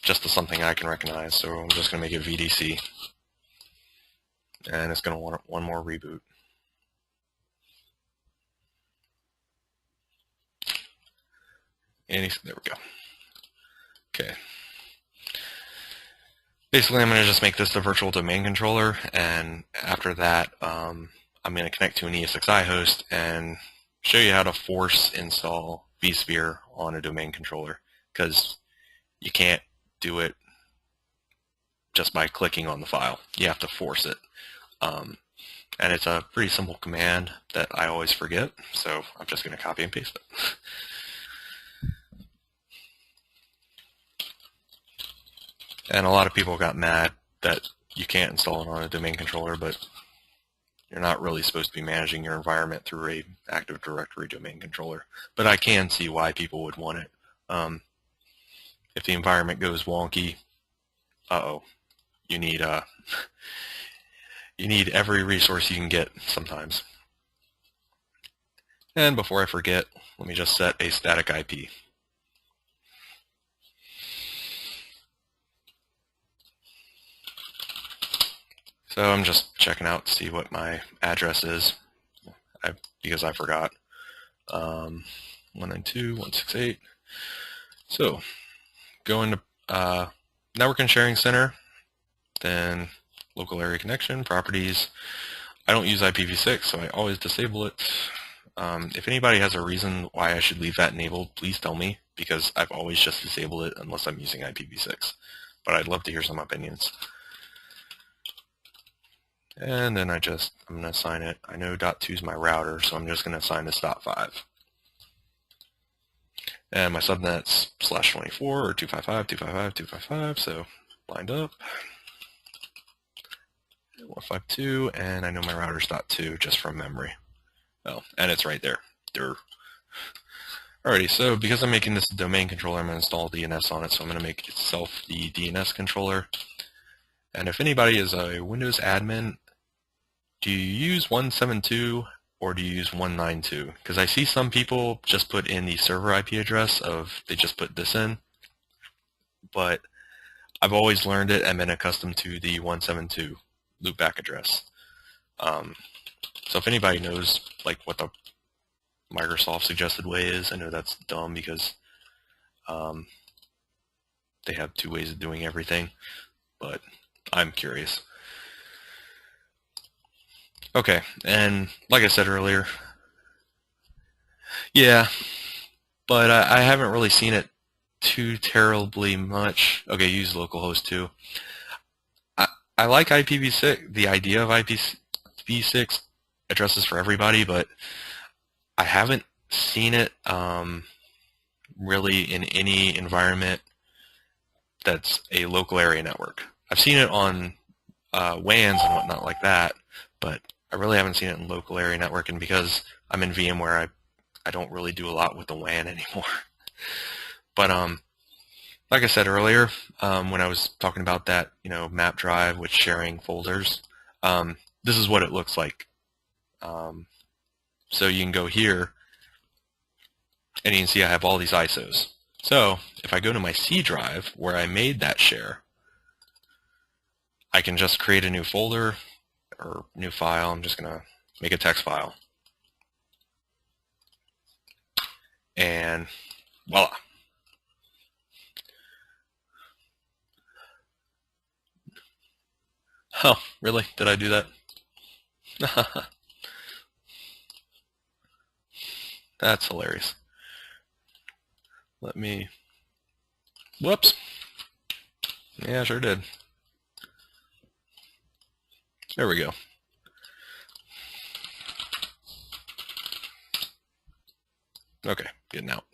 just to something I can recognize. So I'm just going to make it VDC. And it's going to want one more reboot. And there we go. Okay. Basically, I'm going to just make this the virtual domain controller, and after that, I'm going to connect to an Esxi host and show you how to force install vSphere on a domain controller, because you can't do it just by clicking on the file. You have to force it. And it's a pretty simple command that I always forget, so I'm just going to copy and paste it. And a lot of people got mad that you can't install it on a domain controller, but you're not really supposed to be managing your environment through a Active Directory domain controller. But I can see why people would want it. If the environment goes wonky, you need every resource you can get sometimes. And before I forget, let me just set a static IP. So I'm just checking out to see what my address is, because I forgot. 192.168. So go into Network and Sharing Center, then Local Area Connection, Properties. I don't use IPv6, so I always disable it. If anybody has a reason why I should leave that enabled, please tell me, because I've always just disabled it unless I'm using IPv6. But I'd love to hear some opinions. And then I'm going to assign it. I know .2 is my router, so I'm just going to assign this .5. And my subnet's /24 or 255.255.255, so lined up. 152, and I know my router's .2 just from memory. Oh, and it's right there. Alrighty, so because I'm making this a domain controller, I'm going to install DNS on it, so I'm going to make itself the DNS controller. And if anybody is a Windows admin, do you use 172 or do you use 192? Because I see some people just put in the server IP address they just put this in, but I've always learned it and been accustomed to the 172 loopback address. So if anybody knows like what the Microsoft suggested way is, I know that's dumb because they have 2 ways of doing everything, but I'm curious. Okay, and like I said earlier, Yeah, but I haven't really seen it too terribly much. Okay, use localhost too. I, I like IPv6, the idea of IPv6 addresses for everybody, but I haven't seen it really in any environment that's a local area network. I've seen it on WANs and whatnot like that, but I really haven't seen it in local area network, and because I'm in VMware, I don't really do a lot with the WAN anymore. But like I said earlier, when I was talking about that, map drive with sharing folders, this is what it looks like. So you can go here, and you can see I have all these ISOs. So if I go to my C drive where I made that share, I can just create a new folder or new file. I'm just going to make a text file. And voila. Oh, really? Did I do that? That's hilarious. Let me... Whoops. Yeah, sure did. There we go. Okay, getting out.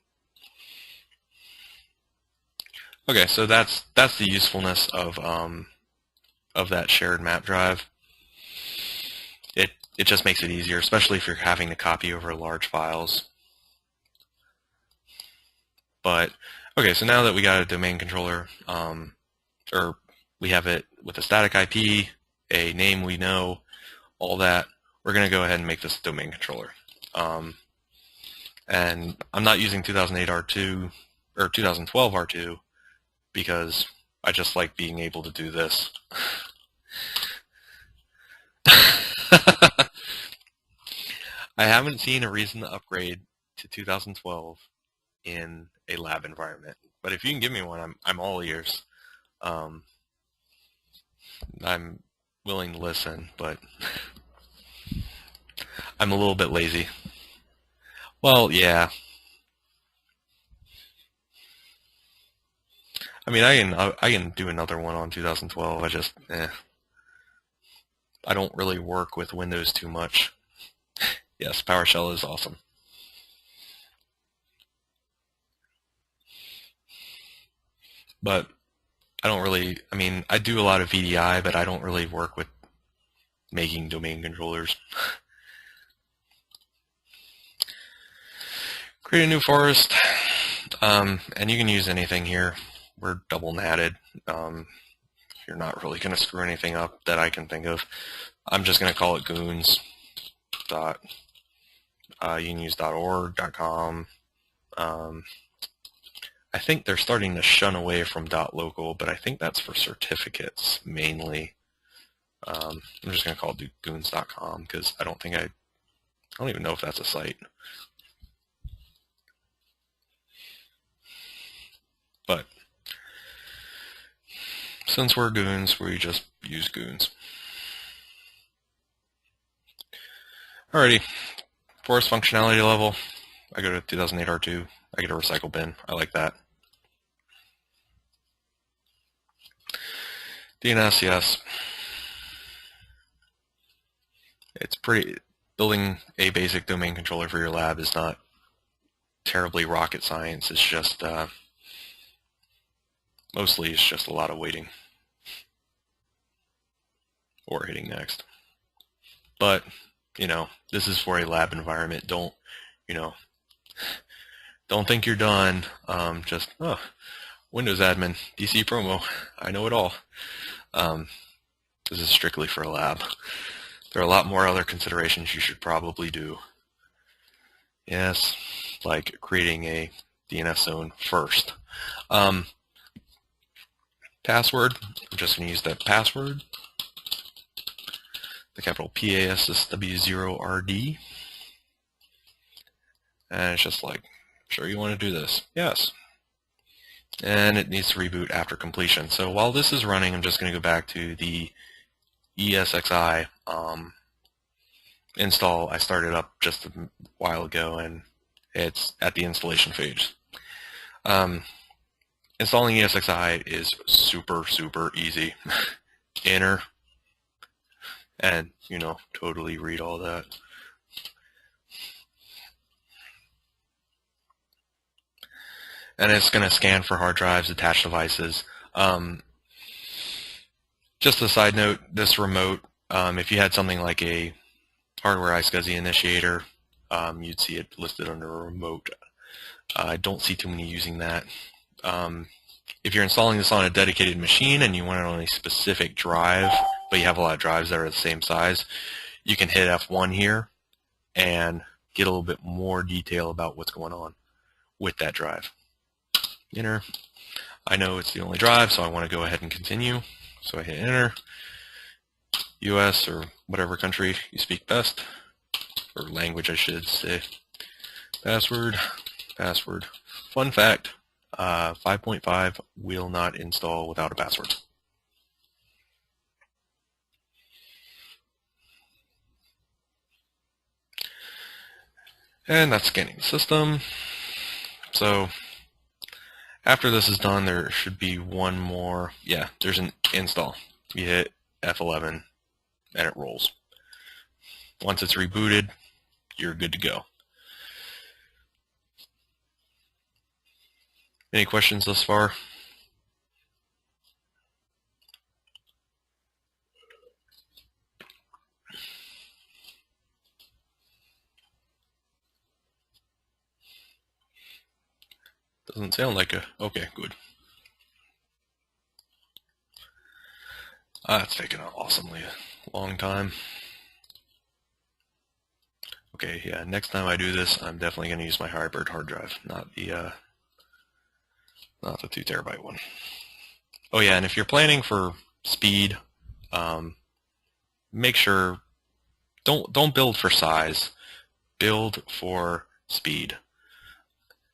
Okay, so that's the usefulness of that shared map drive. It just makes it easier, especially if you're having to copy over large files. But okay, so now that we got a domain controller, or we have it with a static IP, a name we know, all that, we're going to go ahead and make this domain controller. And I'm not using 2008 R2 or 2012 R2 because I just like being able to do this. I haven't seen a reason to upgrade to 2012 in a lab environment, but if you can give me one, I'm all ears. I'm willing to listen, but I'm a little bit lazy. Well, yeah. I mean, I can do another one on 2012. I don't really work with Windows too much. Yes, PowerShell is awesome. But I don't really, I mean, I do a lot of VDI, but I don't really work with making domain controllers. Create a new forest, and you can use anything here. We're double natted. You're not really going to screw anything up that I can think of. I'm just going to call it goons. You can use .org, .com. I think they're starting to shun away from .local, but I think that's for certificates mainly. I'm just going to call it goons.com because I don't even know if that's a site. But since we're goons, we just use goons. Alrighty, forest functionality level. I go to 2008 R2. I get a recycle bin. I like that. DNS, yes. It's pretty. Building a basic domain controller for your lab is not terribly rocket science. It's just mostly it's just a lot of waiting or hitting next. But this is for a lab environment. Don't think you're done. Just Windows admin, DC promo. I know it all. This is strictly for a lab. There are a lot more other considerations you should probably do. Yes, like creating a DNS zone first. Password, I'm just going to use that password. The capital PASSW0RD. And it's just like, sure you want to do this? Yes. And it needs to reboot after completion. So while this is running, I'm just going to go back to the Esxi install I started up just a while ago, and It's at the installation phase. Installing Esxi is super, super easy. Enter, and, totally read all that. And it's going to scan for hard drives, attached devices. Just a side note, this remote, if you had something like a hardware iSCSI initiator, you'd see it listed under a remote. I don't see too many using that. If you're installing this on a dedicated machine and you want it on a specific drive, but you have a lot of drives that are the same size, you can hit F1 here and get a little bit more detail about what's going on with that drive. Enter. I know it's the only drive, so I want to go ahead and continue. So I hit enter. US or whatever country you speak best, or language I should say. Password. Fun fact, 5.5 will not install without a password. And that's scanning the system. So after this is done, there should be one more. Yeah, there's an install. You hit F11 and it rolls. Once it's rebooted, you're good to go. Any questions thus far? Doesn't sound like a... Okay, good. It's taken an awesomely long time. Okay, yeah, next time I do this, I'm definitely going to use my hybrid hard drive, not the 2 terabyte one. Oh yeah, and if you're planning for speed, make sure, don't build for size, build for speed.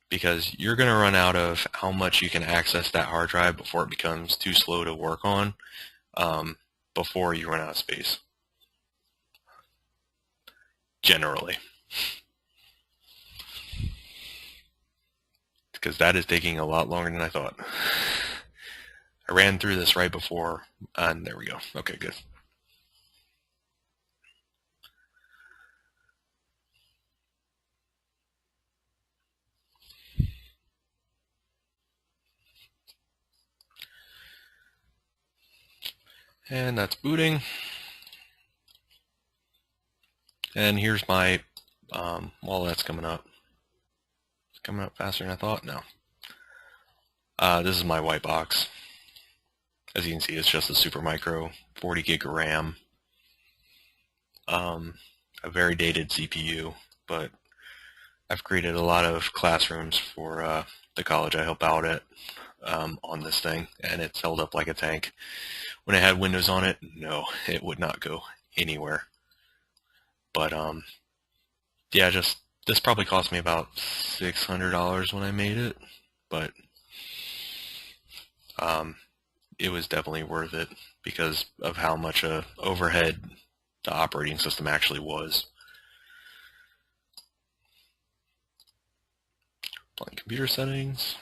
Because you're going to run out of how much you can access that hard drive before it becomes too slow to work on, before you run out of space. Generally. Because that is taking a lot longer than I thought. I ran through this right before, and there we go. Okay, good. And that's booting. And here's my, well, that's coming up. It's coming up faster than I thought. No. This is my white box. As you can see, it's just a super micro, 40 gig of RAM. A very dated CPU, but I've created a lot of classrooms for the college I help out at on this thing, and it's held up like a tank. When it had Windows on it, no, it would not go anywhere. But yeah, this probably cost me about $600 when I made it, but it was definitely worth it because of how much overhead the operating system actually was. Applying computer settings.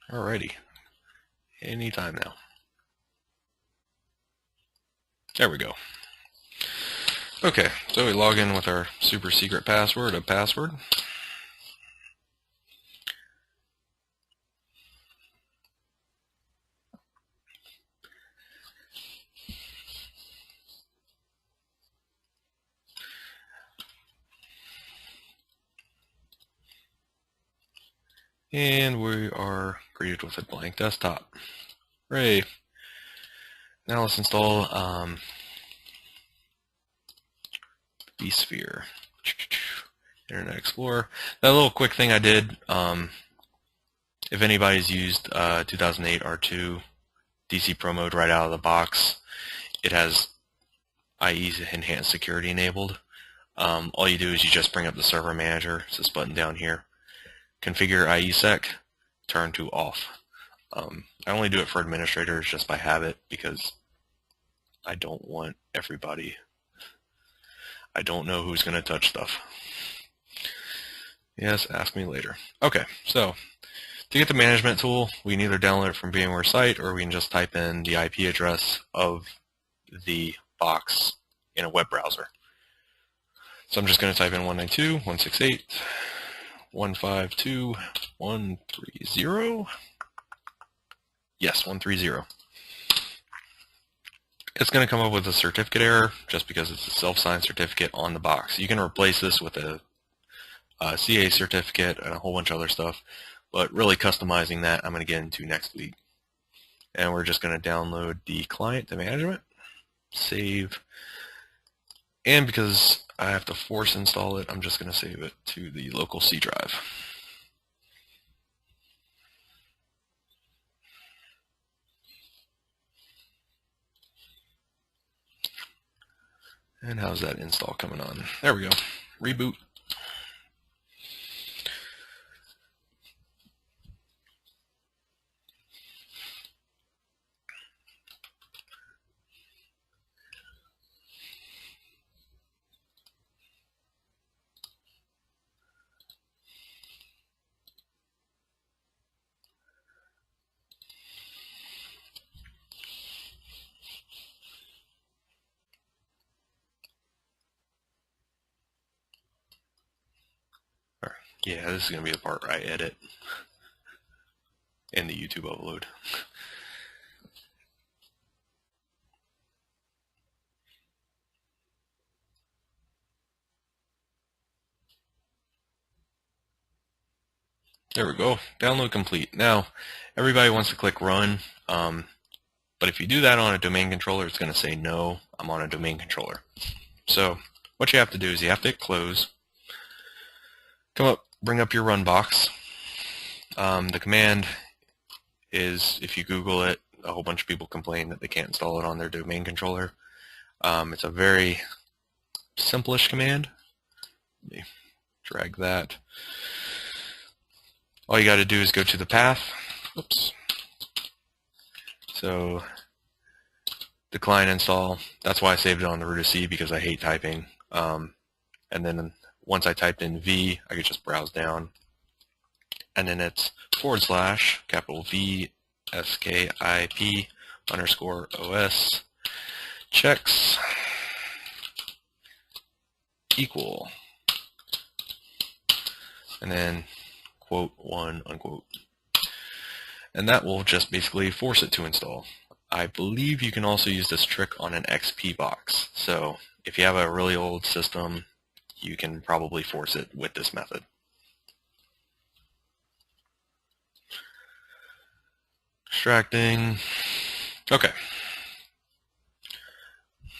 Alrighty, anytime now. There we go. Okay, so we log in with our super secret password, a password. And we are greeted with a blank desktop. Hooray. Now let's install vSphere. Internet Explorer. That little quick thing I did, if anybody's used 2008 R2 DC Pro Mode right out of the box, it has IE's enhanced security enabled. all you do is you just bring up the server manager. It's this button down here. Configure IESec, turn to off. I only do it for administrators just by habit because I don't want everybody. I don't know who's going to touch stuff. Yes, ask me later. Okay, so to get the management tool, we can either download it from VMware site or we can just type in the IP address of the box in a web browser. So I'm just going to type in 192.168.152.130. Yes, 130. It's going to come up with a certificate error just because it's a self-signed certificate on the box. You can replace this with a CA certificate and a whole bunch of other stuff, but really customizing that I'm going to get into next week. And we're just going to download the client to management, save, and because I have to force install it, I'm just going to save it to the local C drive. And how's that install coming on? There we go. Reboot. Yeah, this is going to be the part where I edit and the YouTube upload. There we go. Download complete. Now, everybody wants to click run, but if you do that on a domain controller, it's going to say no, I'm on a domain controller. So what you have to do is you have to hit close, come up, bring up your run box. The command is, if you Google it, a whole bunch of people complain that they can't install it on their domain controller. It's a very simplish command. Let me drag that. All you got to do is go to the path. Oops. So decline install. That's why I saved it on the root of C, because I hate typing. And then once I typed in V, I could just browse down. And then it's / capital V SKIP _OS checks equal. And then quote 1 unquote. And that will just basically force it to install. I believe you can also use this trick on an XP box. So if you have a really old system, you can probably force it with this method. Extracting. Okay.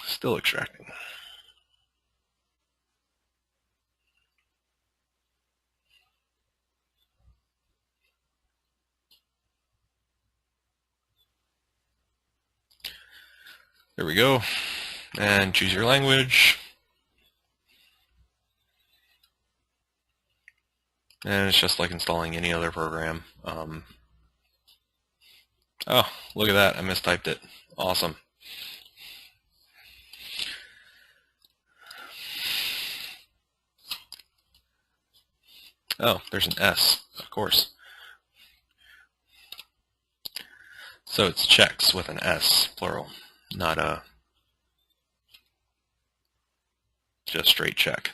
Still extracting. There we go. And choose your language. And it's just like installing any other program. Oh, look at that. I mistyped it. Awesome. Oh, there's an S, of course. So it's checks with an S, plural, not a just straight check.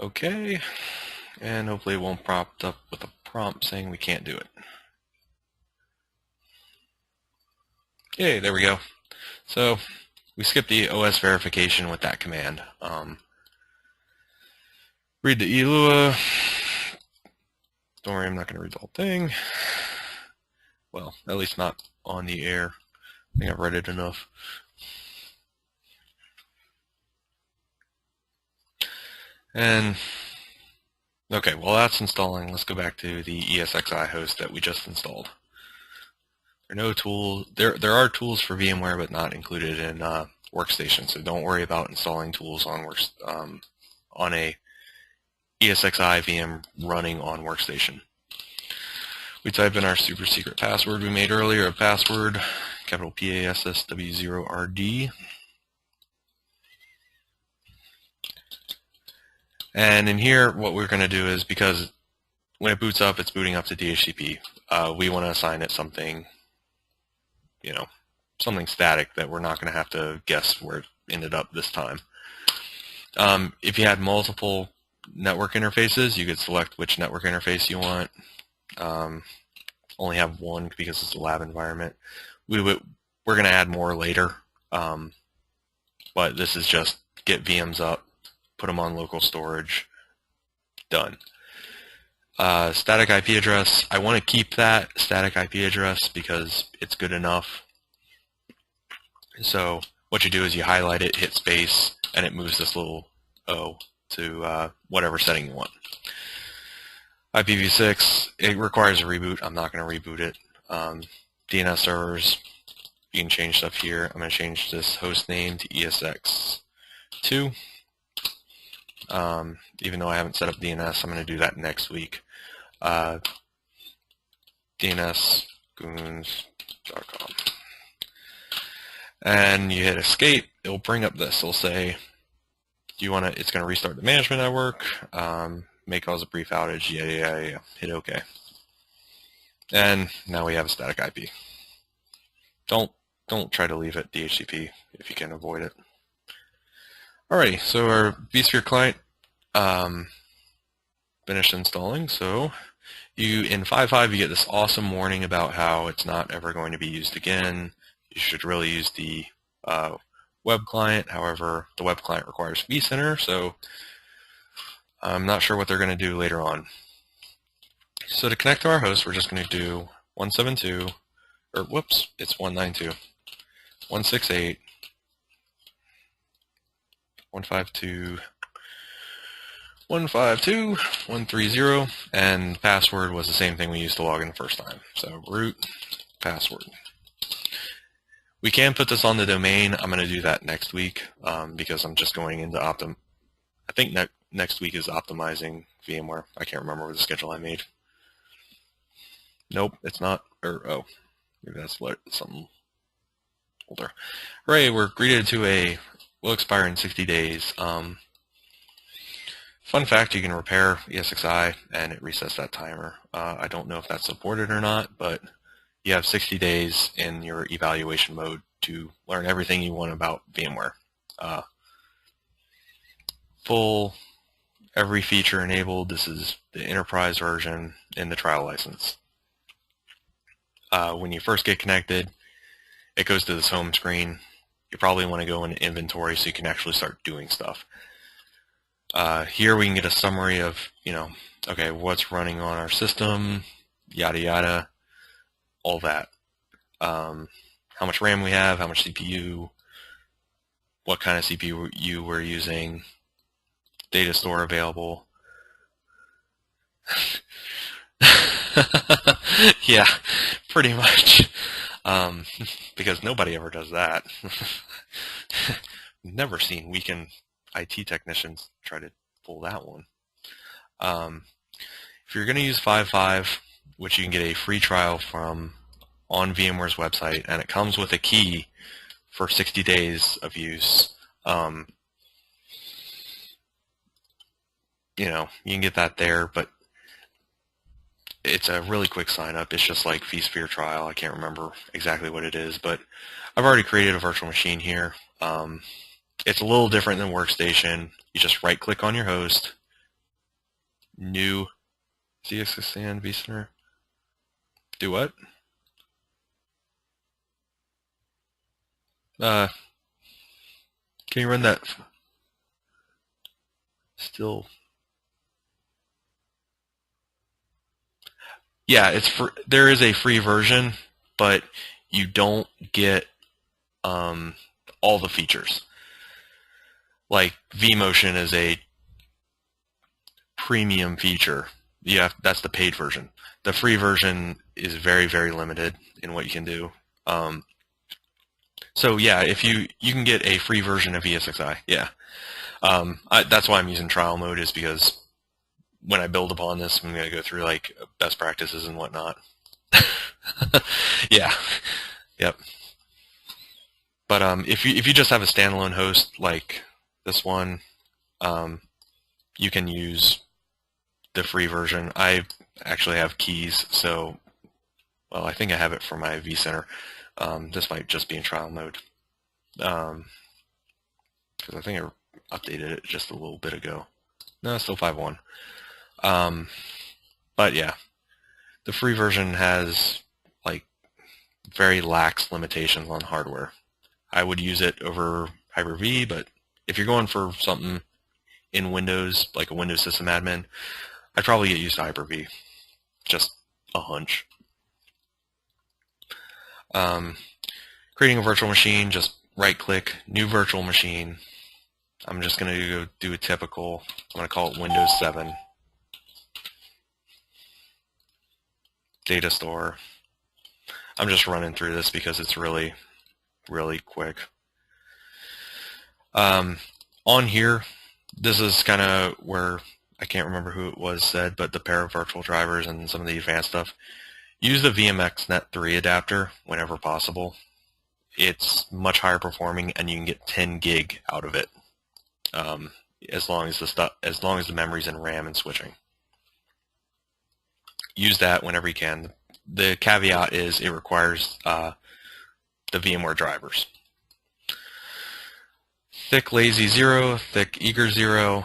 Okay, and hopefully it won't prompt up with a prompt saying we can't do it. Okay, there we go. So we skipped the OS verification with that command. Read the ELUA, Don't worry, I'm not going to read the whole thing. Well, at least not on the air. I think I've read it enough. And, okay, while that's installing, let's go back to the Esxi host that we just installed. There are no tools. There are tools for VMware, but not included in Workstation. So don't worry about installing tools on a Esxi VM running on Workstation. We type in our super secret password we made earlier, a password, capital PASSW0RD. And in here, what we're going to do is, because when it boots up, it's booting up to DHCP. We want to assign it something, something static that we're not going to have to guess where it ended up this time. If you had multiple network interfaces, you could select which network interface you want. Only have one because it's a lab environment. We're going to add more later, but this is just get VMs up, put them on local storage, done. Static IP address, I want to keep that static IP address because it's good enough. So what you do is you highlight it, hit space, and it moves this little O to whatever setting you want. IPv6, it requires a reboot. I'm not going to reboot it. DNS servers, you can change stuff here. I'm going to change this host name to ESX2. Even though I haven't set up DNS, I'm going to do that next week. DNS goons.com. And you hit escape, it'll bring up this. It'll say, do you want to, it's going to restart the management network, may cause a brief outage, yeah. Hit OK. And now we have a static IP. Don't try to leave it DHCP if you can avoid it. Alrighty, so our vSphere client finished installing. So in 5.5 you get this awesome warning about how it's not ever going to be used again. You should really use the web client. However, the web client requires vCenter, so I'm not sure what they're going to do later on. So to connect to our host, we're just going to do 172, or whoops, it's 192, 168, 152, 152, 130, and password was the same thing we used to log in the first time. So root password. We can put this on the domain. I'm going to do that next week because I'm just going into I think next week is optimizing VMware. I can't remember the schedule I made. Nope, it's not. Oh, maybe that's something older. Hooray, we're greeted to will expire in 60 days. Fun fact, you can repair ESXi and it resets that timer. I don't know if that's supported or not, but you have 60 days in your evaluation mode to learn everything you want about VMware. Full, every feature enabled. This is the enterprise version in the trial license. When you first get connected, it goes to this home screen. You probably want to go into inventory so you can actually start doing stuff. Here we can get a summary of, okay, what's running on our system, yada yada, all that. How much RAM we have, how much CPU, what kind of CPU we're using, data store available. Yeah, pretty much. Because nobody ever does that. Never seen weekend IT technicians try to pull that one. If you're going to use 5.5, which you can get a free trial from on VMware's website, and it comes with a key for 60 days of use, you can get that there, but it's a really quick sign up. It's just like vSphere trial. I can't remember exactly what it is, but I've already created a virtual machine here. It's a little different than Workstation. You just right click on your host, new ZXSAN vCenter. Do what? Can you run that? Still. Yeah, there is a free version, but you don't get all the features. Like vMotion is a premium feature. That's the paid version. The free version is very, very limited in what you can do. So yeah, if you can get a free version of ESXi, yeah. That's why I'm using trial mode, is because when I build upon this, I'm going to go through like best practices and whatnot. Yeah, yep. But if you just have a standalone host like this one, you can use the free version. I actually have keys, so well, I think I have it for my vCenter. This might just be in trial mode, because I think I updated it just a little bit ago. No, it's still 5.1. But yeah, the free version has like very lax limitations on hardware. I would use it over Hyper-V, but if you're going for something in Windows, like a Windows system admin, I'd probably get used to Hyper-V. Just a hunch. Creating a virtual machine, just right-click, new virtual machine. I'm just going to go do a typical, I'm going to call it Windows 7. Data store. I'm just running through this because it's really, really quick. On here, this is kind of where, I can't remember who it was said, but the pair of virtual drivers and some of the advanced stuff. Use the VMXNet3 adapter whenever possible. It's much higher performing, and you can get 10 gig out of it, as long as the memory's in RAM and switching. Use that whenever you can. The caveat is it requires the VMware drivers. Thick Lazy 0, Thick Eager 0.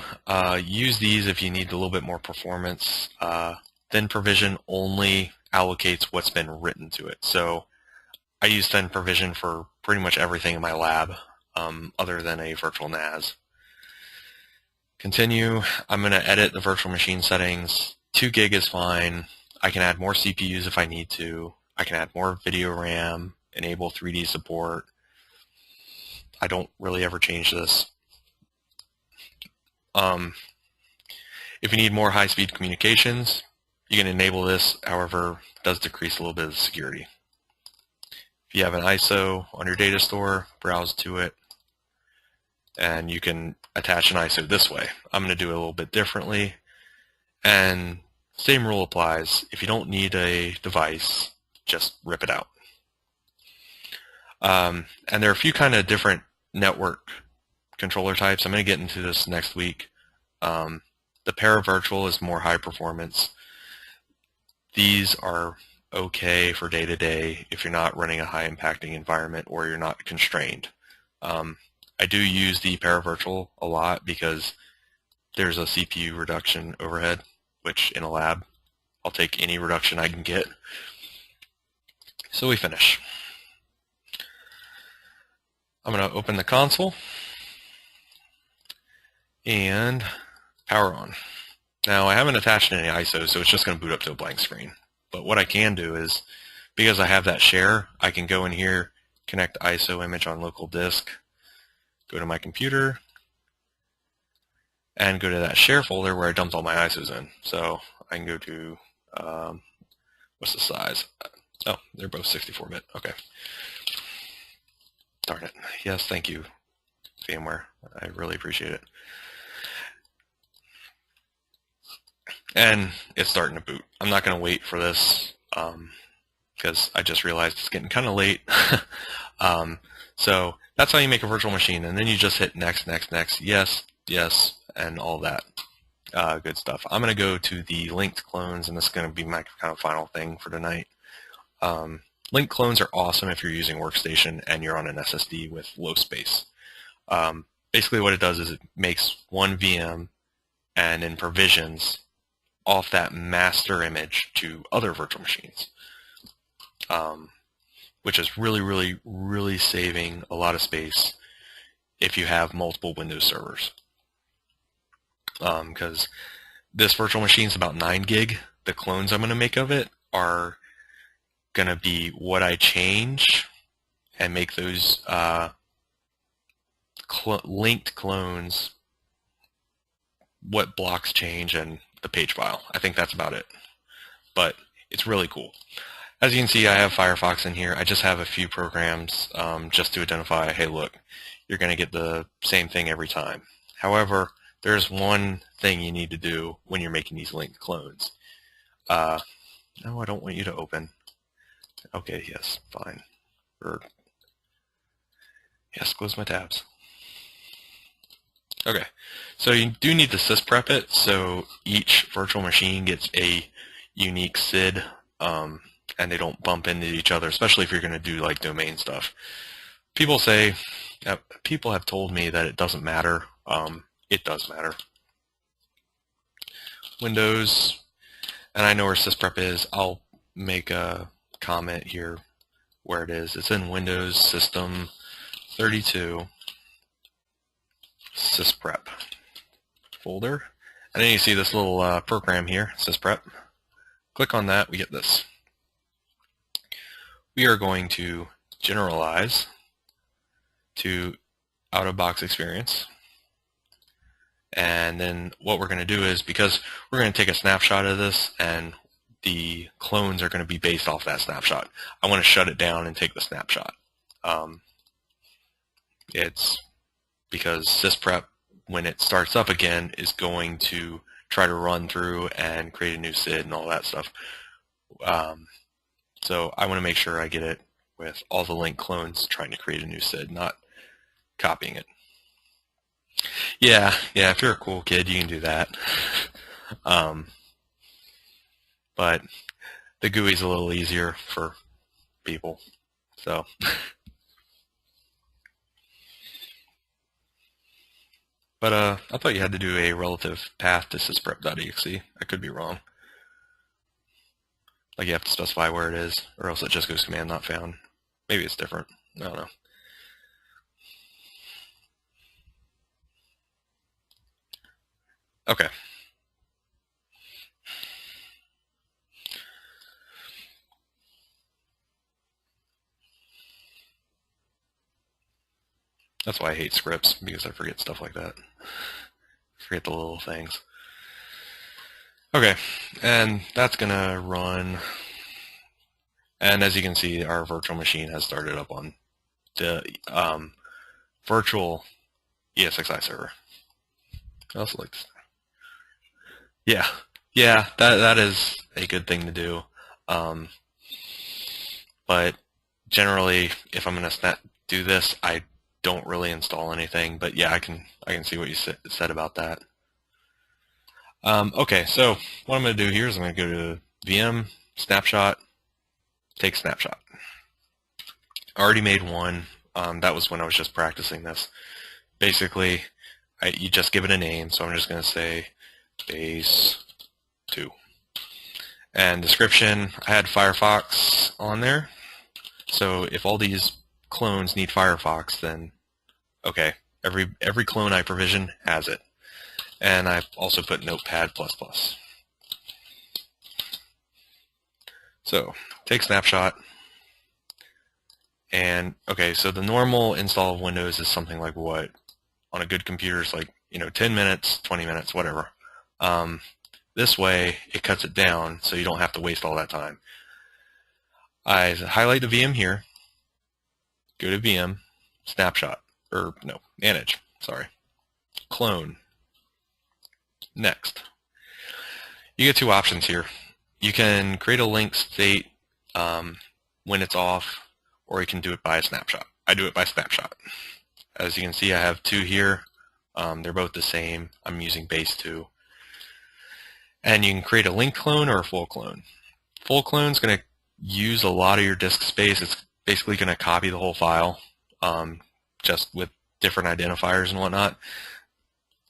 Use these if you need a little bit more performance. Thin Provision only allocates what's been written to it. So I use Thin Provision for pretty much everything in my lab, other than a virtual NAS. Continue. I'm going to edit the virtual machine settings. 2 gig is fine. I can add more CPUs if I need to. I can add more video RAM, enable 3D support. I don't really ever change this. If you need more high-speed communications, you can enable this. However, it does decrease a little bit of security. If you have an ISO on your data store, browse to it, and you can attach an ISO this way. I'm going to do it a little bit differently, and same rule applies. If you don't need a device, just rip it out. And there are a few kind of different network controller types. I'm going to get into this next week. The Paravirtual is more high performance. These are okay for day-to-day if you're not running a high impacting environment or you're not constrained. I do use the Paravirtual a lot because there's a CPU reduction overhead, which in a lab, I'll take any reduction I can get. So we finish. I'm going to open the console and power on. Now I haven't attached any ISO, so it's just going to boot up to a blank screen. But what I can do is, because I have that share, I can go in here, connect ISO image on local disk, go to my computer, and go to that share folder where I dumped all my ISOs in. So I can go to, what's the size? Oh, they're both 64-bit. Okay. Darn it. Yes, thank you, VMware. I really appreciate it. And it's starting to boot. I'm not going to wait for this because I just realized it's getting kind of late. So that's how you make a virtual machine. And then you just hit next, next, next, yes, yes, and all that good stuff. I'm going to go to the linked clones, and this is going to be my kind of final thing for tonight. Linked clones are awesome if you're using Workstation and you're on an SSD with low space. Basically what it does is it makes one VM and in provisions off that master image to other virtual machines, which is really, really, really saving a lot of space if you have multiple Windows servers. Because this virtual machine is about 9 gig. The clones I'm going to make of it are going to be what I change and make those linked clones what blocks change and the page file. I think that's about it. But it's really cool. As you can see, I have Firefox in here. I just have a few programs just to identify, hey, look, you're going to get the same thing every time. However, there's one thing you need to do when you're making these linked clones. No, I don't want you to open. Okay, yes, fine. Or, yes, close my tabs. Okay, so you do need to sysprep it, so each virtual machine gets a unique SID, and they don't bump into each other, especially if you're going to do like domain stuff. People have told me that it doesn't matter. It does matter. Windows, and I know where sysprep is. I'll make a comment here where it is. It's in Windows System 32 sysprep folder. And then you see this little program here, sysprep. Click on that, we get this. We are going to generalize to out-of-box experience. And then what we're going to do is, because we're going to take a snapshot of this and the clones are going to be based off that snapshot, I want to shut it down and take the snapshot. It's because sysprep, when it starts up again, is going to try to run through and create a new SID and all that stuff. So I want to make sure I get it with all the linked clones trying to create a new SID, not copying it. Yeah, if you're a cool kid, you can do that. But the GUI is a little easier for people. So. But I thought you had to do a relative path to sysprep.exe. I could be wrong. Like you have to specify where it is, or else it just goes command not found. Maybe it's different. I don't know. Okay. That's why I hate scripts, because I forget stuff like that. Forget the little things. Okay, and that's going to run. And as you can see, our virtual machine has started up on the virtual Esxi server. I also like this. Yeah, that is a good thing to do. But generally, if I'm going to do this, I don't really install anything. But yeah, I can see what you said about that. Okay, so what I'm going to do here is I'm going to go to VM, snapshot, take snapshot. I already made one. That was when I was just practicing this. Basically, you just give it a name, so I'm just going to say base 2. And description, I had Firefox on there. So if all these clones need Firefox, then okay, every clone I provision has it. And I also put Notepad++. So take snapshot. And okay, so the normal install of Windows is something like what? On a good computer is like, 10 minutes, 20 minutes, whatever. This way, it cuts it down so you don't have to waste all that time. I highlight the VM here, go to VM, snapshot, or no, manage, sorry, clone, next. You get two options here. You can create a link state when it's off, or you can do it by a snapshot. I do it by snapshot. As you can see, I have two here. They're both the same. I'm using base 2. And you can create a link clone or a full clone. Full clone is going to use a lot of your disk space. It's basically going to copy the whole file, just with different identifiers and whatnot.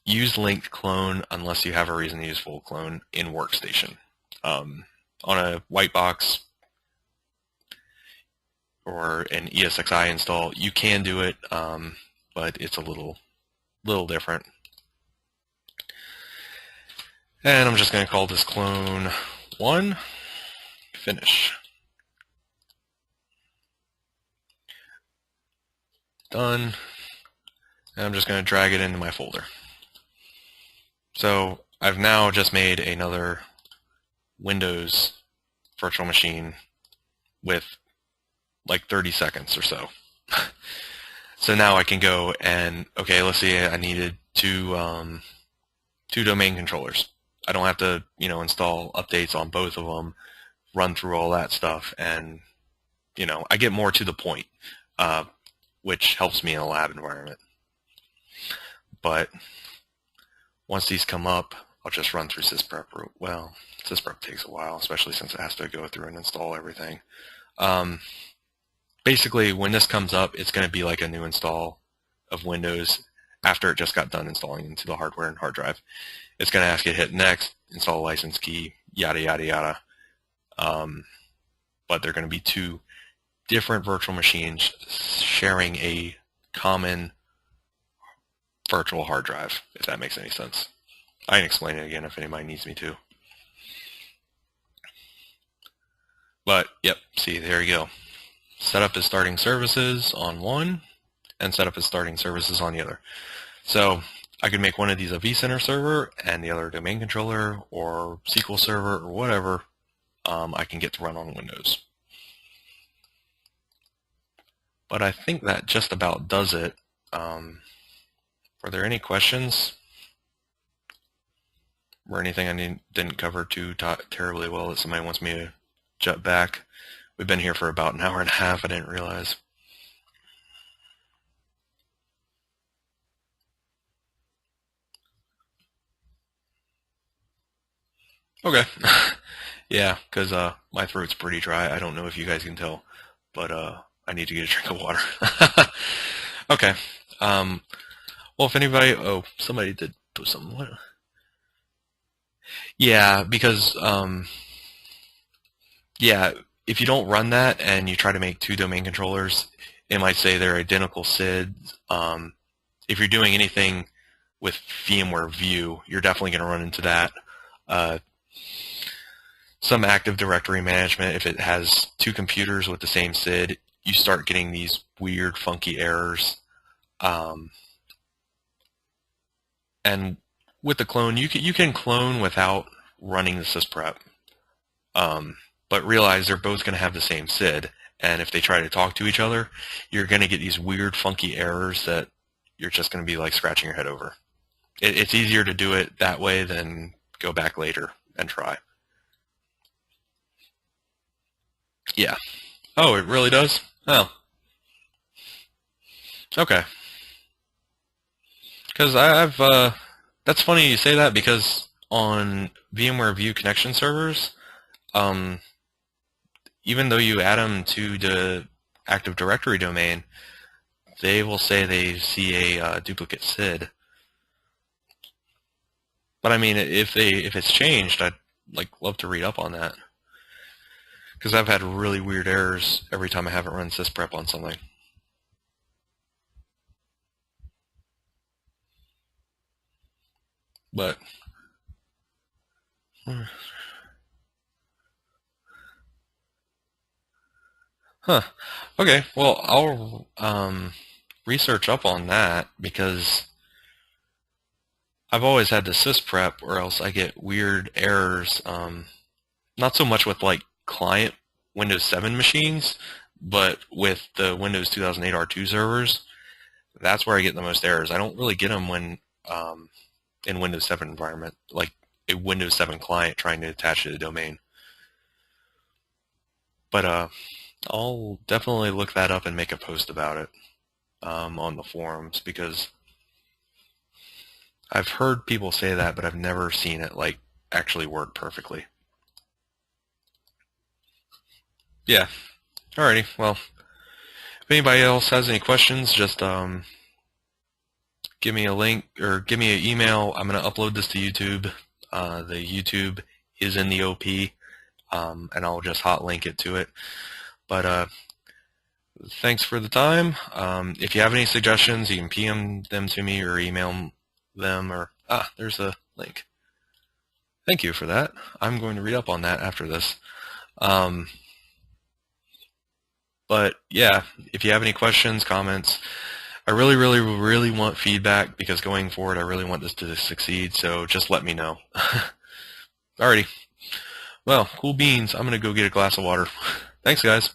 Use linked clone unless you have a reason to use full clone in Workstation. On a white box or an Esxi install, you can do it, but it's a little different. And I'm just going to call this clone 1, config finish. Done. And I'm just going to drag it into my folder. So I've now just made another Windows virtual machine with like 30 seconds or so. So now I can go and, okay, let's see, I needed two domain controllers. I don't have to, install updates on both of them, run through all that stuff, and, I get more to the point, which helps me in a lab environment. But once these come up, I'll just run through sysprep. Well, sysprep takes a while, especially since it has to go through and install everything. Basically, when this comes up, it's going to be like a new install of Windows after it just got done installing into the hardware and hard drive. It's going to ask you to hit next, install a license key, yada, yada, yada. But they're going to be two different virtual machines sharing a common virtual hard drive, if that makes any sense. I can explain it again if anybody needs me to. But, yep, see, there you go. Setup is starting services on one, and setup is starting services on the other. So I could make one of these a vCenter server and the other domain controller or SQL server or whatever I can get to run on Windows. But I think that just about does it. Are there any questions? Or anything I didn't cover too terribly well that somebody wants me to jump back? We've been here for about an hour and a half, I didn't realize. Okay. Yeah, because my throat's pretty dry. I don't know if you guys can tell, but I need to get a drink of water. Okay. Well, if anybody... Oh, somebody did put something... What? Yeah, because... yeah, if you don't run that and you try to make two domain controllers, it might say they're identical SIDs. If you're doing anything with VMware View, you're definitely going to run into that. Some Active Directory management, if it has two computers with the same SID, you start getting these weird, funky errors. And with the clone, you can clone without running the sysprep. But realize they're both going to have the same SID, and if they try to talk to each other, you're going to get these weird, funky errors that you're just going to be like scratching your head over. It's easier to do it that way than go back later and try. Yeah. Oh, it really does? Oh. Okay. Because I've that's funny you say that, because on VMware View connection servers, even though you add them to the Active Directory domain, they will say they see a duplicate SID. But I mean, if it's changed, I'd love to read up on that, because I've had really weird errors every time I haven't run sysprep on something. But huh. Okay, well, I'll research up on that, because I've always had the sysprep, or else I get weird errors. Not so much with client Windows 7 machines, but with the Windows 2008 R2 servers. That's where I get the most errors. I don't really get them when in Windows 7 environment, like a Windows 7 client trying to attach to the domain. But I'll definitely look that up and make a post about it on the forums, because I've heard people say that, but I've never seen it actually work perfectly. Yeah. Alrighty. Well, if anybody else has any questions, just give me a link or give me an email. I'm going to upload this to YouTube. The YouTube is in the OP, and I'll just hot link it to it. But thanks for the time. If you have any suggestions, you can PM them to me or email them. Or there's a link. Thank you for that. I'm going to read up on that after this. Um, but yeah, if you have any questions, comments, I really, really, really want feedback because going forward, I really want this to succeed. So just let me know. Alrighty. Well, cool beans. I'm going to go get a glass of water. Thanks, guys.